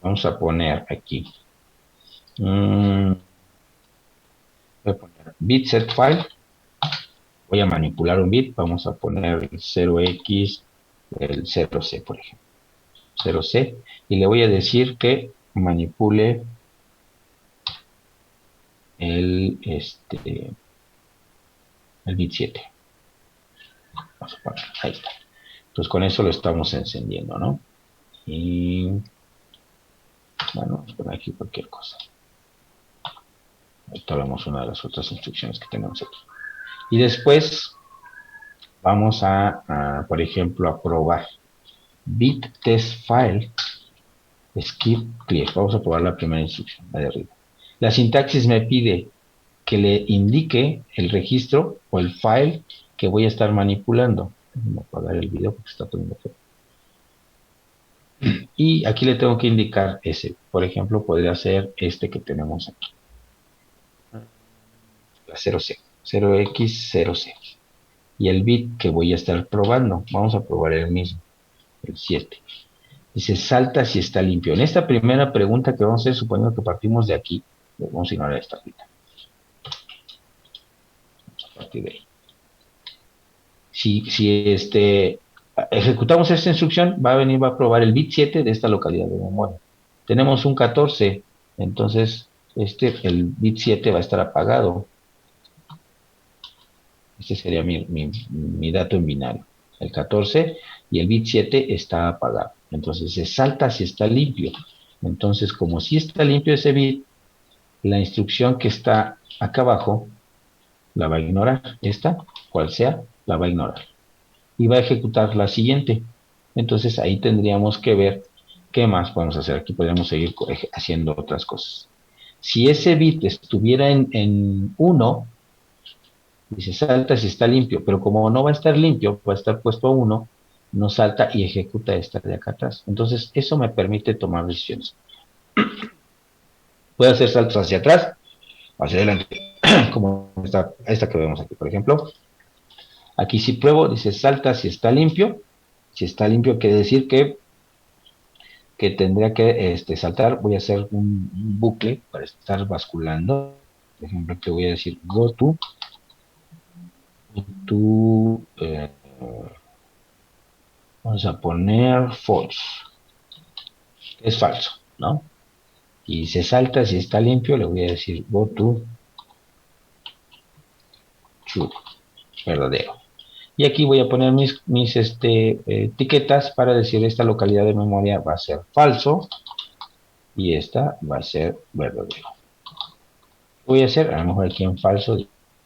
Vamos a poner aquí. Voy a poner bit set file. Voy a manipular un bit. Vamos a poner el 0x, el 0c, por ejemplo. 0C y le voy a decir que manipule el, el bit 7. Vamos a poner, ahí está. Entonces con eso lo estamos encendiendo, ¿no? Y bueno, vamos a poner aquí cualquier cosa. Ahorita vemos una de las otras instrucciones que tenemos aquí. Y después vamos por ejemplo, a probar bit test file skip clear. Vamos a probar la primera instrucción, la de arriba. La sintaxis me pide que le indique el registro o el file que voy a estar manipulando. Voy a apagar el video porque está poniendo feo. Y aquí le tengo que indicar ese. Por ejemplo, podría ser este que tenemos aquí. La 0C. 0x0c. Y el bit que voy a estar probando, vamos a probar el mismo, el 7. Dice, salta si está limpio. En esta primera pregunta que vamos a hacer, suponiendo que partimos de aquí, vamos a ignorar esta ahorita. Vamos a partir de ahí. Si ejecutamos esta instrucción, va a probar el bit 7 de esta localidad de memoria. Tenemos un 14, entonces el bit 7 va a estar apagado. Este sería mi dato en binario. El 14 y el bit 7 está apagado. Entonces se salta si está limpio. Entonces, como si está limpio ese bit, la instrucción que está acá abajo la va a ignorar. Esta, cual sea, la va a ignorar. Y va a ejecutar la siguiente. Entonces ahí tendríamos que ver qué más podemos hacer. Aquí podemos seguir haciendo otras cosas. Si ese bit estuviera en 1, dice salta si está limpio, pero como no va a estar limpio, va a estar puesto a 1, no salta y ejecuta esta de acá atrás. Entonces eso me permite tomar decisiones. Puedo hacer saltos hacia atrás, hacia adelante, como esta que vemos aquí, por ejemplo. Aquí si pruebo, dice salta si está limpio. Si está limpio quiere decir que tendría que saltar. Voy a hacer un bucle para estar basculando. Por ejemplo, que voy a decir go to Vamos a poner false, que es falso, ¿no? Y se salta, si está limpio, le voy a decir go to true, verdadero. Y aquí voy a poner mis etiquetas para decir esta localidad de memoria va a ser falso y esta va a ser verdadero. Voy a hacer, a lo mejor aquí en falso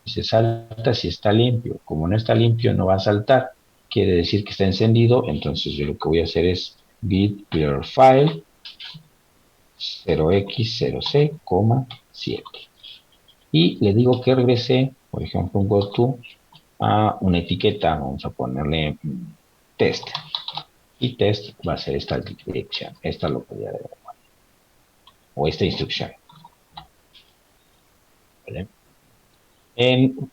dice salta si está limpio. Como no está limpio, no va a saltar. Quiere decir que está encendido. Entonces yo lo que voy a hacer es git clear file 0x0c, 7. Y le digo que regrese, por ejemplo, un goto a una etiqueta. Vamos a ponerle test. Y test va a ser esta dirección, esta localidad de memoria, o esta instrucción. ¿Vale? En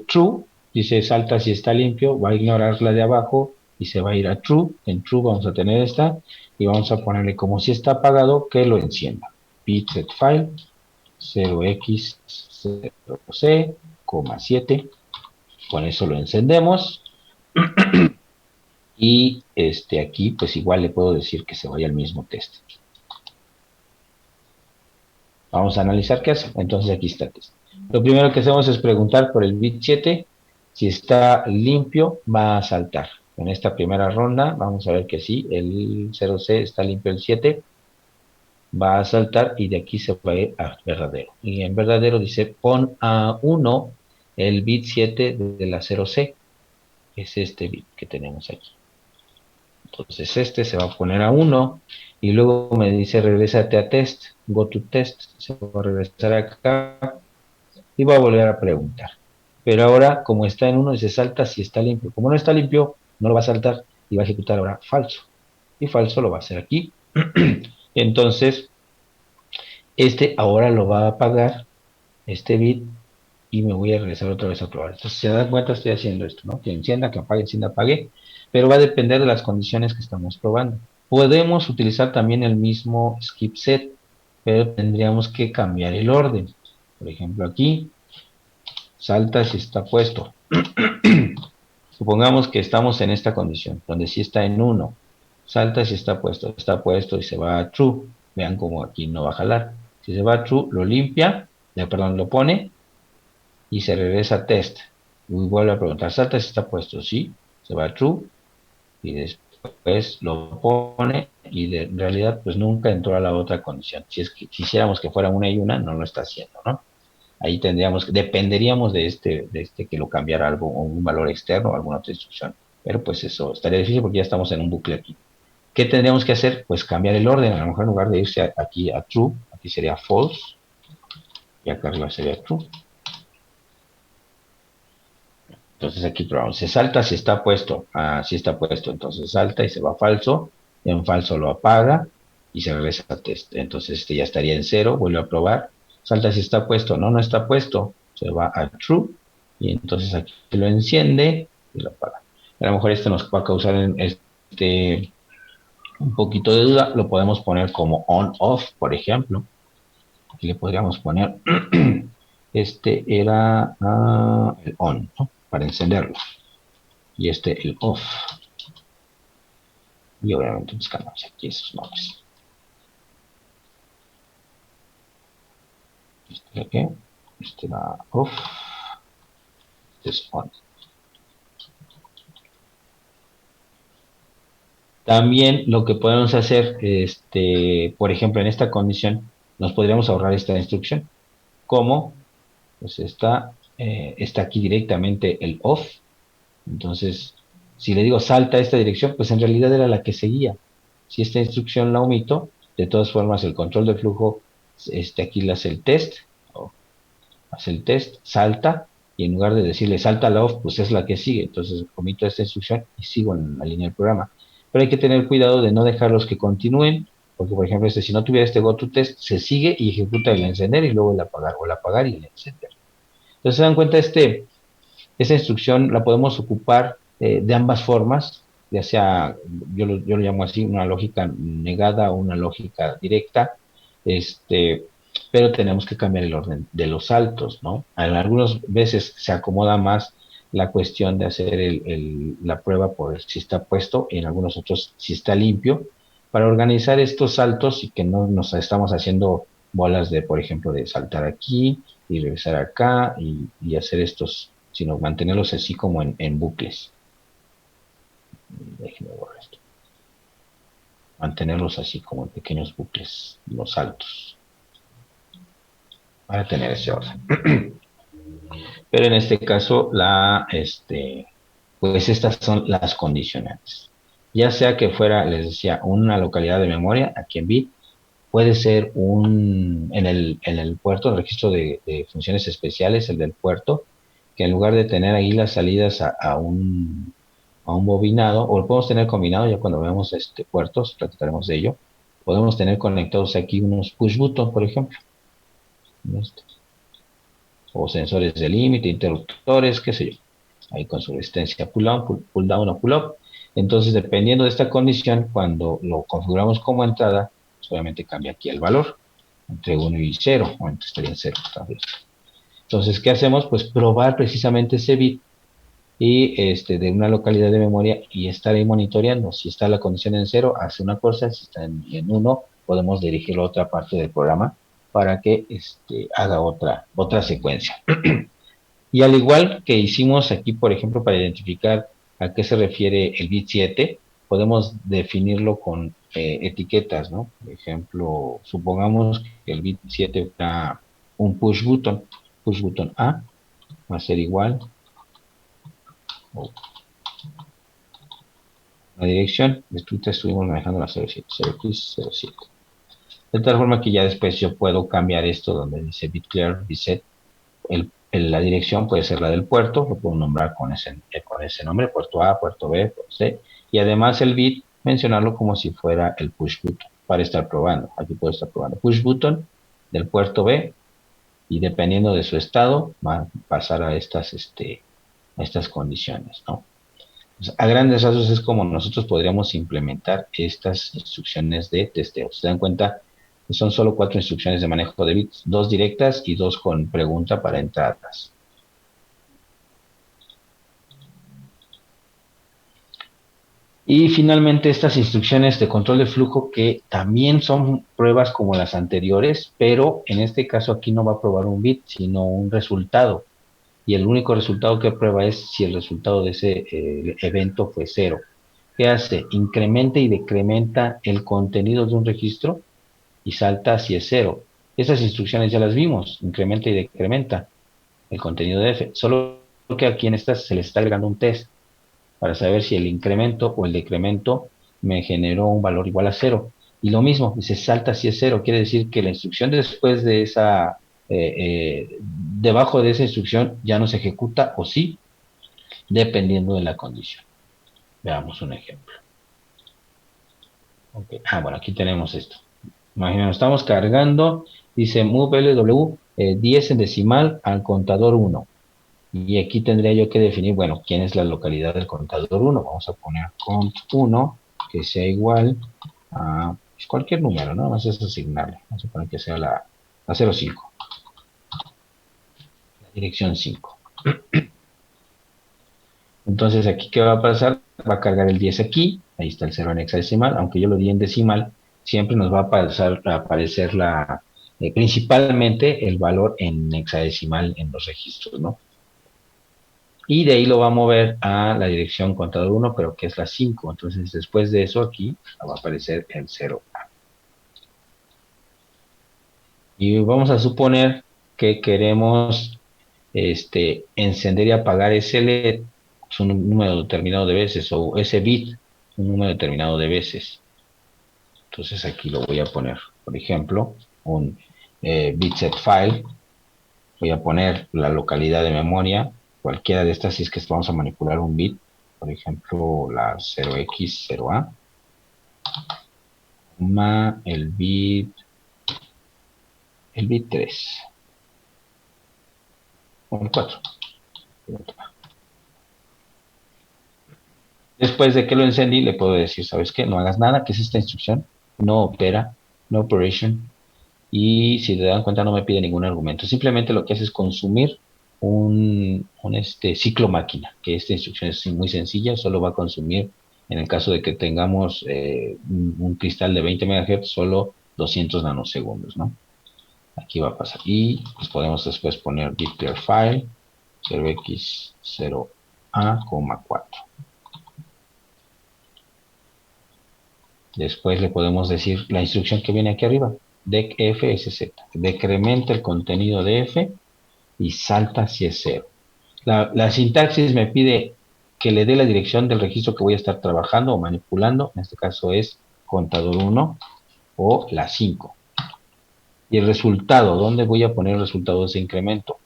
true, dice salta si está limpio, va a ignorar la de abajo y se va a ir a true. En true vamos a tener esta y vamos a ponerle como si está apagado que lo encienda. Bit set file 0x0c, 7. Con eso lo encendemos. Y aquí pues igual le puedo decir que se vaya al mismo test. Vamos a analizar qué hace. Entonces aquí está el test. Lo primero que hacemos es preguntar por el bit 7. Si está limpio, va a saltar. En esta primera ronda, vamos a ver que sí, el 0C está limpio el 7. Va a saltar y de aquí se va a ir a verdadero. Y en verdadero dice, pon a 1 el bit 7 de la 0C. Es este bit que tenemos aquí. Entonces este se va a poner a 1 y luego me dice regrésate a test, go to test, se va a regresar acá y va a volver a preguntar. Pero ahora, como está en 1, se salta si está limpio. Como no está limpio, no lo va a saltar y va a ejecutar ahora falso. Y falso lo va a hacer aquí. Entonces, ahora lo va a apagar, este bit, y me voy a regresar otra vez a probar. Entonces, si se dan cuenta, estoy haciendo esto, ¿no? Que encienda, que apague, encienda, apague. Pero va a depender de las condiciones que estamos probando. Podemos utilizar también el mismo skip set, pero tendríamos que cambiar el orden. Por ejemplo, aquí salta si está puesto. Supongamos que estamos en esta condición, donde sí está en 1. Salta si está puesto y se va a true. Vean cómo aquí no va a jalar. Si se va a true, lo limpia, lo pone y se regresa a test. Y vuelve a preguntar, salta si está puesto, sí, se va a true y después lo pone y en realidad pues nunca entró a la otra condición. Si es que quisiéramos que fuera una y una, no lo está haciendo, ¿no? Ahí dependeríamos de este que lo cambiara algo, o un valor externo o alguna otra instrucción. Pero pues eso estaría difícil porque ya estamos en un bucle aquí. ¿Qué tendríamos que hacer? Pues cambiar el orden. A lo mejor en lugar de irse aquí a true, aquí sería false y acá arriba sería true. Entonces aquí probamos. Se salta si está puesto. Si está puesto. Entonces salta y se va a falso. En falso lo apaga y se regresa a test. Entonces ya estaría en 0. Vuelve a probar. Salta si está puesto. No, no está puesto. Se va a true. Y entonces aquí lo enciende y lo apaga. A lo mejor este nos va a causar un poquito de duda. Lo podemos poner como on-off, por ejemplo. Aquí le podríamos poner, era el on, ¿no? Para encenderlo. Y el off. Y obviamente buscamos aquí esos nombres. ¿Qué? Va off. Es on. También lo que podemos hacer, por ejemplo, en esta condición, nos podríamos ahorrar esta instrucción. ¿Cómo? Pues está aquí directamente el off. Entonces, si le digo salta a esta dirección, pues en realidad era la que seguía. Si esta instrucción la omito, de todas formas el control de flujo, aquí le hace el test, salta, y en lugar de decirle salta la off, pues es la que sigue. Entonces omito esta instrucción y sigo en la línea del programa. Pero hay que tener cuidado de no dejarlos que continúen, porque por ejemplo, si no tuviera este goToTest, se sigue y ejecuta el encender y luego el apagar, o el apagar y el encender. Entonces se dan cuenta, esa instrucción la podemos ocupar de ambas formas, ya sea, yo lo llamo así, una lógica negada o una lógica directa, pero tenemos que cambiar el orden de los saltos, ¿no? En algunas veces se acomoda más la cuestión de hacer la prueba por si está puesto, y en algunos otros si está limpio, para organizar estos saltos y que no nos estamos haciendo bolas de, por ejemplo, de saltar aquí y regresar acá y hacer estos, sino mantenerlos así como en bucles. Déjenme borrar esto. Mantenerlos así como en pequeños bucles, los saltos, para tener ese orden. Pero en este caso, pues estas son las condicionantes. Ya sea que fuera, les decía, una localidad de memoria, aquí en bit, puede ser en el puerto, el registro de funciones especiales, el del puerto, que en lugar de tener ahí las salidas a un bobinado, o lo podemos tener combinado, ya cuando veamos puertos, platicaremos de ello, podemos tener conectados aquí unos push button, por ejemplo, este, o sensores de límite, interruptores, qué sé yo, ahí con su resistencia pull down o pull up. Entonces, dependiendo de esta condición, cuando lo configuramos como entrada, pues obviamente cambia aquí el valor, entre 1 y 0, o entre estaría en 0 también. Entonces, ¿qué hacemos? Pues probar precisamente ese bit y de una localidad de memoria y estar ahí monitoreando. Si está la condición en 0, hace una cosa, si está en 1, podemos dirigirlo a otra parte del programa para que haga otra secuencia. Y al igual que hicimos aquí, por ejemplo, para identificar a qué se refiere el bit 7, podemos definirlo con etiquetas, ¿no? Por ejemplo, supongamos que el bit 7 fuera un push button A, va a ser igual a la dirección. Ahorita estuvimos manejando la 07, 0x07. De tal forma que ya después yo puedo cambiar esto donde dice bit clear, reset. La dirección puede ser la del puerto, lo puedo nombrar con ese nombre, puerto A, puerto B, puerto C, y además el bit mencionarlo como si fuera el push button para estar probando. Aquí puedo estar probando push button del puerto B y dependiendo de su estado va a pasar a estas condiciones, ¿no? Pues, a grandes rasgos es como nosotros podríamos implementar estas instrucciones de testeo. ¿Se dan cuenta? Son solo 4 instrucciones de manejo de bits, 2 directas y 2 con pregunta para entradas. Y finalmente estas instrucciones de control de flujo que también son pruebas como las anteriores, pero en este caso aquí no va a probar un bit, sino un resultado. Y el único resultado que prueba es si el resultado de ese evento fue 0. ¿Qué hace? Incrementa y decrementa el contenido de un registro y salta si es 0. Esas instrucciones ya las vimos, incrementa y decrementa el contenido de F. Solo que aquí en estas se le está agregando un test para saber si el incremento o el decremento me generó un valor igual a 0. Y lo mismo, dice salta si es 0, quiere decir que la instrucción después de debajo de esa instrucción ya no se ejecuta o sí, dependiendo de la condición. Veamos un ejemplo. Okay. Bueno, aquí tenemos esto. Imagínense, estamos cargando, dice move LW 10 en decimal al contador 1. Y aquí tendría yo que definir, bueno, quién es la localidad del contador 1. Vamos a poner cont 1, que sea igual a pues, cualquier número, ¿no? Vamos a asignarle. Vamos a poner que sea la 05, la dirección 5. Entonces, aquí, ¿qué va a pasar? Va a cargar el 10 aquí, ahí está el 0 en hexadecimal, aunque yo lo di en decimal, siempre nos va a aparecer principalmente el valor en hexadecimal en los registros, ¿no? Y de ahí lo va a mover a la dirección contador 1, pero que es la 5. Entonces, después de eso, aquí va a aparecer el 0. Y vamos a suponer que queremos encender y apagar ese LED un número determinado de veces, o ese bit un número determinado de veces. Entonces, aquí lo voy a poner, por ejemplo, un bit set file. Voy a poner la localidad de memoria, cualquiera de estas, si es que vamos a manipular un bit, por ejemplo, la 0x0a, el bit 3, o el 4. Después de que lo encendí, le puedo decir, ¿sabes qué? No hagas nada, que es esta instrucción, no opera, no operation, y si te dan cuenta no me pide ningún argumento, simplemente lo que hace es consumir un ciclo máquina, que esta instrucción es muy sencilla, solo va a consumir, en el caso de que tengamos un cristal de 20 MHz, solo 200 nanosegundos, ¿no? Aquí va a pasar. Y pues podemos después poner declare file 0x0a,4. Después le podemos decir la instrucción que viene aquí arriba, decfsz, decrementa el contenido de f y salta si es cero. La sintaxis me pide que le dé la dirección del registro que voy a estar trabajando o manipulando, en este caso es contador 1 o la 5. Y el resultado, ¿dónde voy a poner el resultado de ese incremento?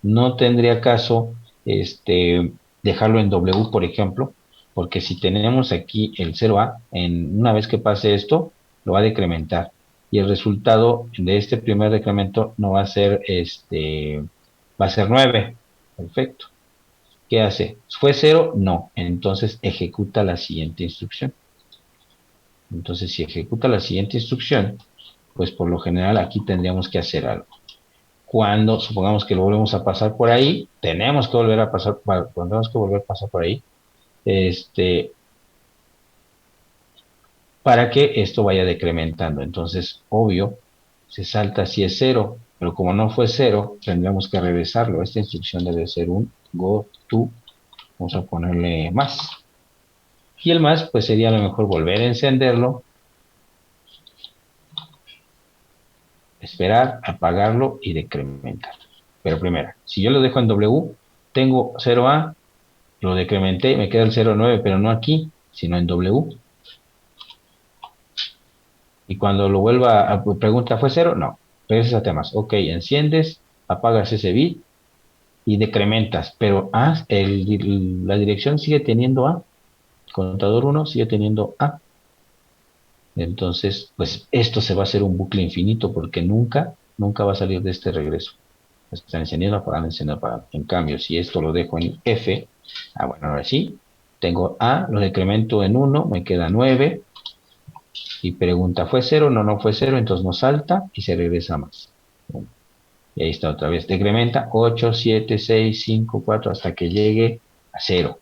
No tendría caso dejarlo en W, por ejemplo, porque si tenemos aquí el 0A, una vez que pase esto, lo va a decrementar. Y el resultado de este primer decremento no va a ser, va a ser 9. Perfecto. ¿Qué hace? ¿Fue 0? No. Entonces ejecuta la siguiente instrucción. Entonces, si ejecuta la siguiente instrucción, pues por lo general aquí tendríamos que hacer algo. Cuando supongamos que lo volvemos a pasar por ahí, tenemos que volver a pasar, tenemos que volver a pasar por ahí, para que esto vaya decrementando. Entonces, obvio, se salta si es 0, pero como no fue 0, tendríamos que regresarlo. Esta instrucción debe ser un go to, vamos a ponerle más. Y el más, pues sería a lo mejor volver a encenderlo, esperar, apagarlo y decrementar. Pero primero, si yo lo dejo en W, tengo 0A, lo decrementé, me queda el 0,9, pero no aquí, sino en W. Y cuando lo vuelva a pregunta, ¿fue 0? No. Regresas a temas. Ok, enciendes, apagas ese bit y decrementas. Pero la dirección sigue teniendo A. Contador 1 sigue teniendo A. Entonces, pues esto se va a hacer un bucle infinito porque nunca va a salir de este regreso. Están encendiendo, apagando, encendiendo, apagando. En cambio, si esto lo dejo en F, bueno, ahora sí, tengo A, lo decremento en 1, me queda 9, y pregunta, ¿fue 0? No, no fue 0, entonces no salta y se regresa más. Y ahí está otra vez, decrementa 8, 7, 6, 5, 4, hasta que llegue a 0.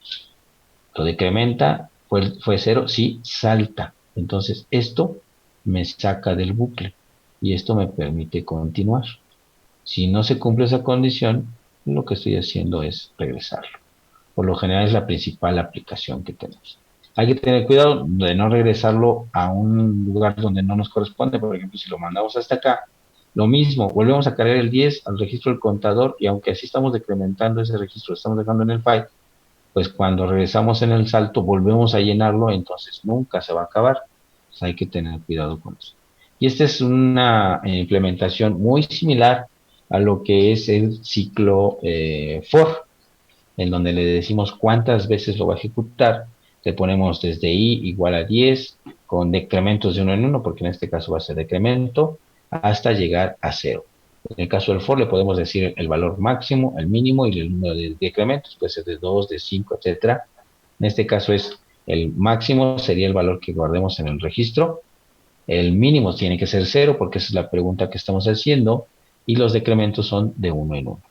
Lo decrementa, fue 0, sí, salta. Entonces esto me saca del bucle y esto me permite continuar. Si no se cumple esa condición, lo que estoy haciendo es regresarlo. Por lo general es la principal aplicación que tenemos. Hay que tener cuidado de no regresarlo a un lugar donde no nos corresponde. Por ejemplo, si lo mandamos hasta acá, lo mismo, volvemos a cargar el 10 al registro del contador y aunque así estamos decrementando ese registro, lo estamos dejando en el file, pues cuando regresamos en el salto volvemos a llenarlo, entonces nunca se va a acabar. Entonces hay que tener cuidado con eso. Y esta es una implementación muy similar a lo que es el ciclo for, en donde le decimos cuántas veces lo va a ejecutar. Le ponemos desde i igual a 10 con decrementos de uno en uno, porque en este caso va a ser decremento, hasta llegar a 0. En el caso del for le podemos decir el valor máximo, el mínimo y el número de decrementos, puede ser de 2, de 5, etcétera. En este caso es el máximo, sería el valor que guardemos en el registro. El mínimo tiene que ser 0, porque esa es la pregunta que estamos haciendo, y los decrementos son de uno en uno.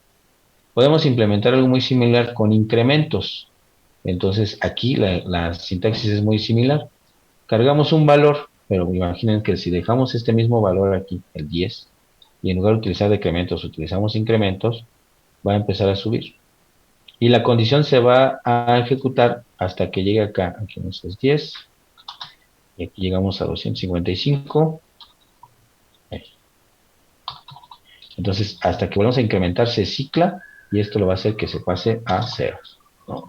Podemos implementar algo muy similar con incrementos. Entonces aquí la sintaxis es muy similar. Cargamos un valor, pero imaginen que si dejamos este mismo valor aquí, el 10, y en lugar de utilizar decrementos utilizamos incrementos, va a empezar a subir. Y la condición se va a ejecutar hasta que llegue acá. Aquí nos es 10. Y aquí llegamos a 255. Entonces, hasta que volvamos a incrementar, se cicla y esto lo va a hacer que se pase a 0, ¿no?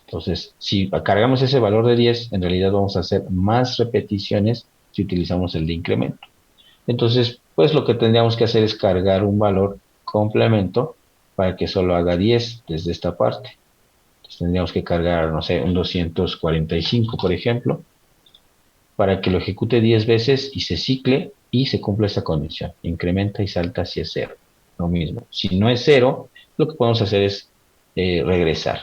Entonces, si cargamos ese valor de 10, en realidad vamos a hacer más repeticiones si utilizamos el de incremento. Entonces, pues lo que tendríamos que hacer es cargar un valor complemento para que solo haga 10 desde esta parte. Entonces, tendríamos que cargar, no sé, un 245, por ejemplo, para que lo ejecute 10 veces y se cicle y se cumpla esta condición. Incrementa y salta si es 0. Lo mismo. Si no es 0, lo que podemos hacer es regresar.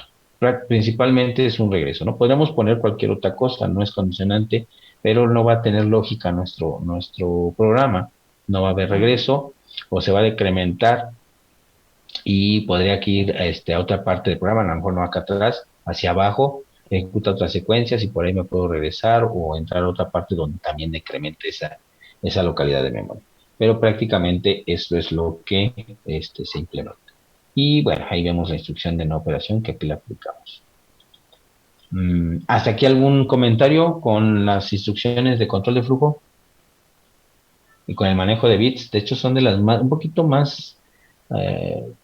Principalmente es un regreso, ¿no? Podemos poner cualquier otra cosa, no es condicionante, pero no va a tener lógica nuestro programa. No va a haber regreso o se va a decrementar y podría aquí ir a otra parte del programa, a lo mejor no acá atrás, hacia abajo, ejecuta otras secuencias y por ahí me puedo regresar o entrar a otra parte donde también decremente esa localidad de memoria. Pero prácticamente esto es lo que se implementa. Y bueno, ahí vemos la instrucción de no operación que aquí la aplicamos. ¿Hasta aquí algún comentario con las instrucciones de control de flujo y con el manejo de bits? De hecho, son de las más, un poquito más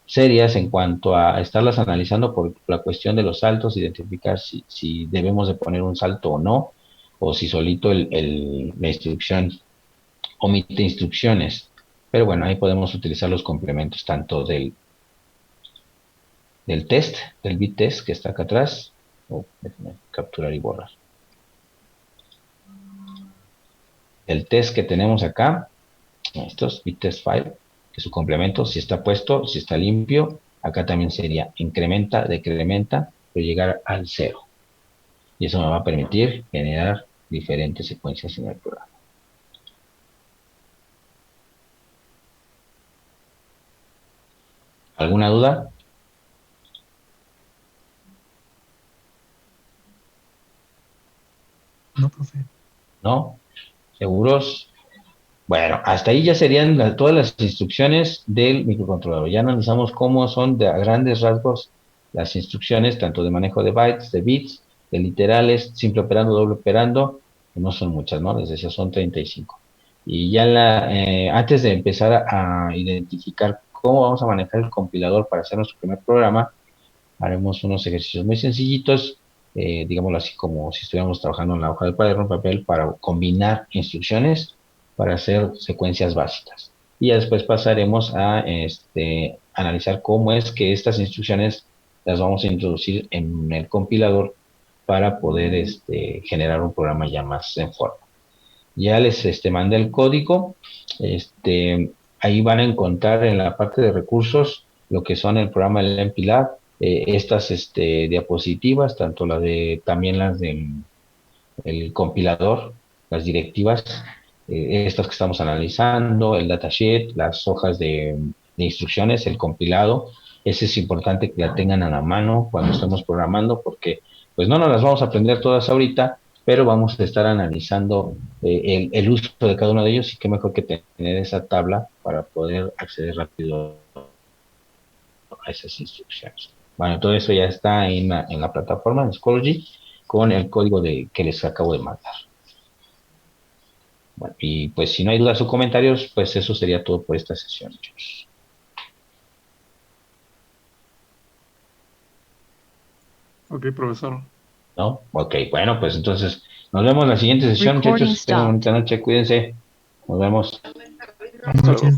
serias en cuanto a estarlas analizando por la cuestión de los saltos, identificar si debemos de poner un salto o no, o si solito la instrucción omite instrucciones. Pero bueno, ahí podemos utilizar los complementos tanto del test, del bit test que está acá atrás. Déjame capturar y borrar. El test que tenemos acá, estos bit test file, que su complemento, si está puesto, si está limpio, acá también sería incrementa, decrementa, pero llegar al cero. Y eso me va a permitir generar diferentes secuencias en el programa. ¿Alguna duda? No, profe. ¿No? ¿Seguros? Bueno, hasta ahí ya serían todas las instrucciones del microcontrolador. Ya analizamos cómo son a grandes rasgos las instrucciones, tanto de manejo de bytes, de bits, de literales, simple operando, doble operando, que no son muchas, ¿no? Les decía, son 35. Y ya antes de empezar a identificar cómo vamos a manejar el compilador para hacer nuestro primer programa, haremos unos ejercicios muy sencillitos, digámoslo así como si estuviéramos trabajando en la hoja de cuaderno, papel, para combinar instrucciones para hacer secuencias básicas. Y ya después pasaremos a analizar cómo es que estas instrucciones las vamos a introducir en el compilador para poder generar un programa ya más en forma. Ya les mandé el código, ahí van a encontrar en la parte de recursos lo que son el programa del MPLAB, estas diapositivas, tanto también las del el compilador, las directivas, estas que estamos analizando, el datasheet, las hojas de instrucciones, el compilado. Ese es importante que la tengan a la mano cuando estemos programando porque pues no nos las vamos a aprender todas ahorita, pero vamos a estar analizando el uso de cada uno de ellos y qué mejor que tener esa tabla para poder acceder rápido a esas instrucciones. Bueno, todo eso ya está en la plataforma de Schoology con el código que les acabo de mandar. Bueno, y pues si no hay dudas o comentarios, pues eso sería todo por esta sesión, chicos. Ok, profesor. ¿No? Ok, bueno, pues entonces nos vemos en la siguiente sesión, Recording muchachos. Tengan una stopped. bonita noche, cuídense. Nos vemos. Hasta luego, profe.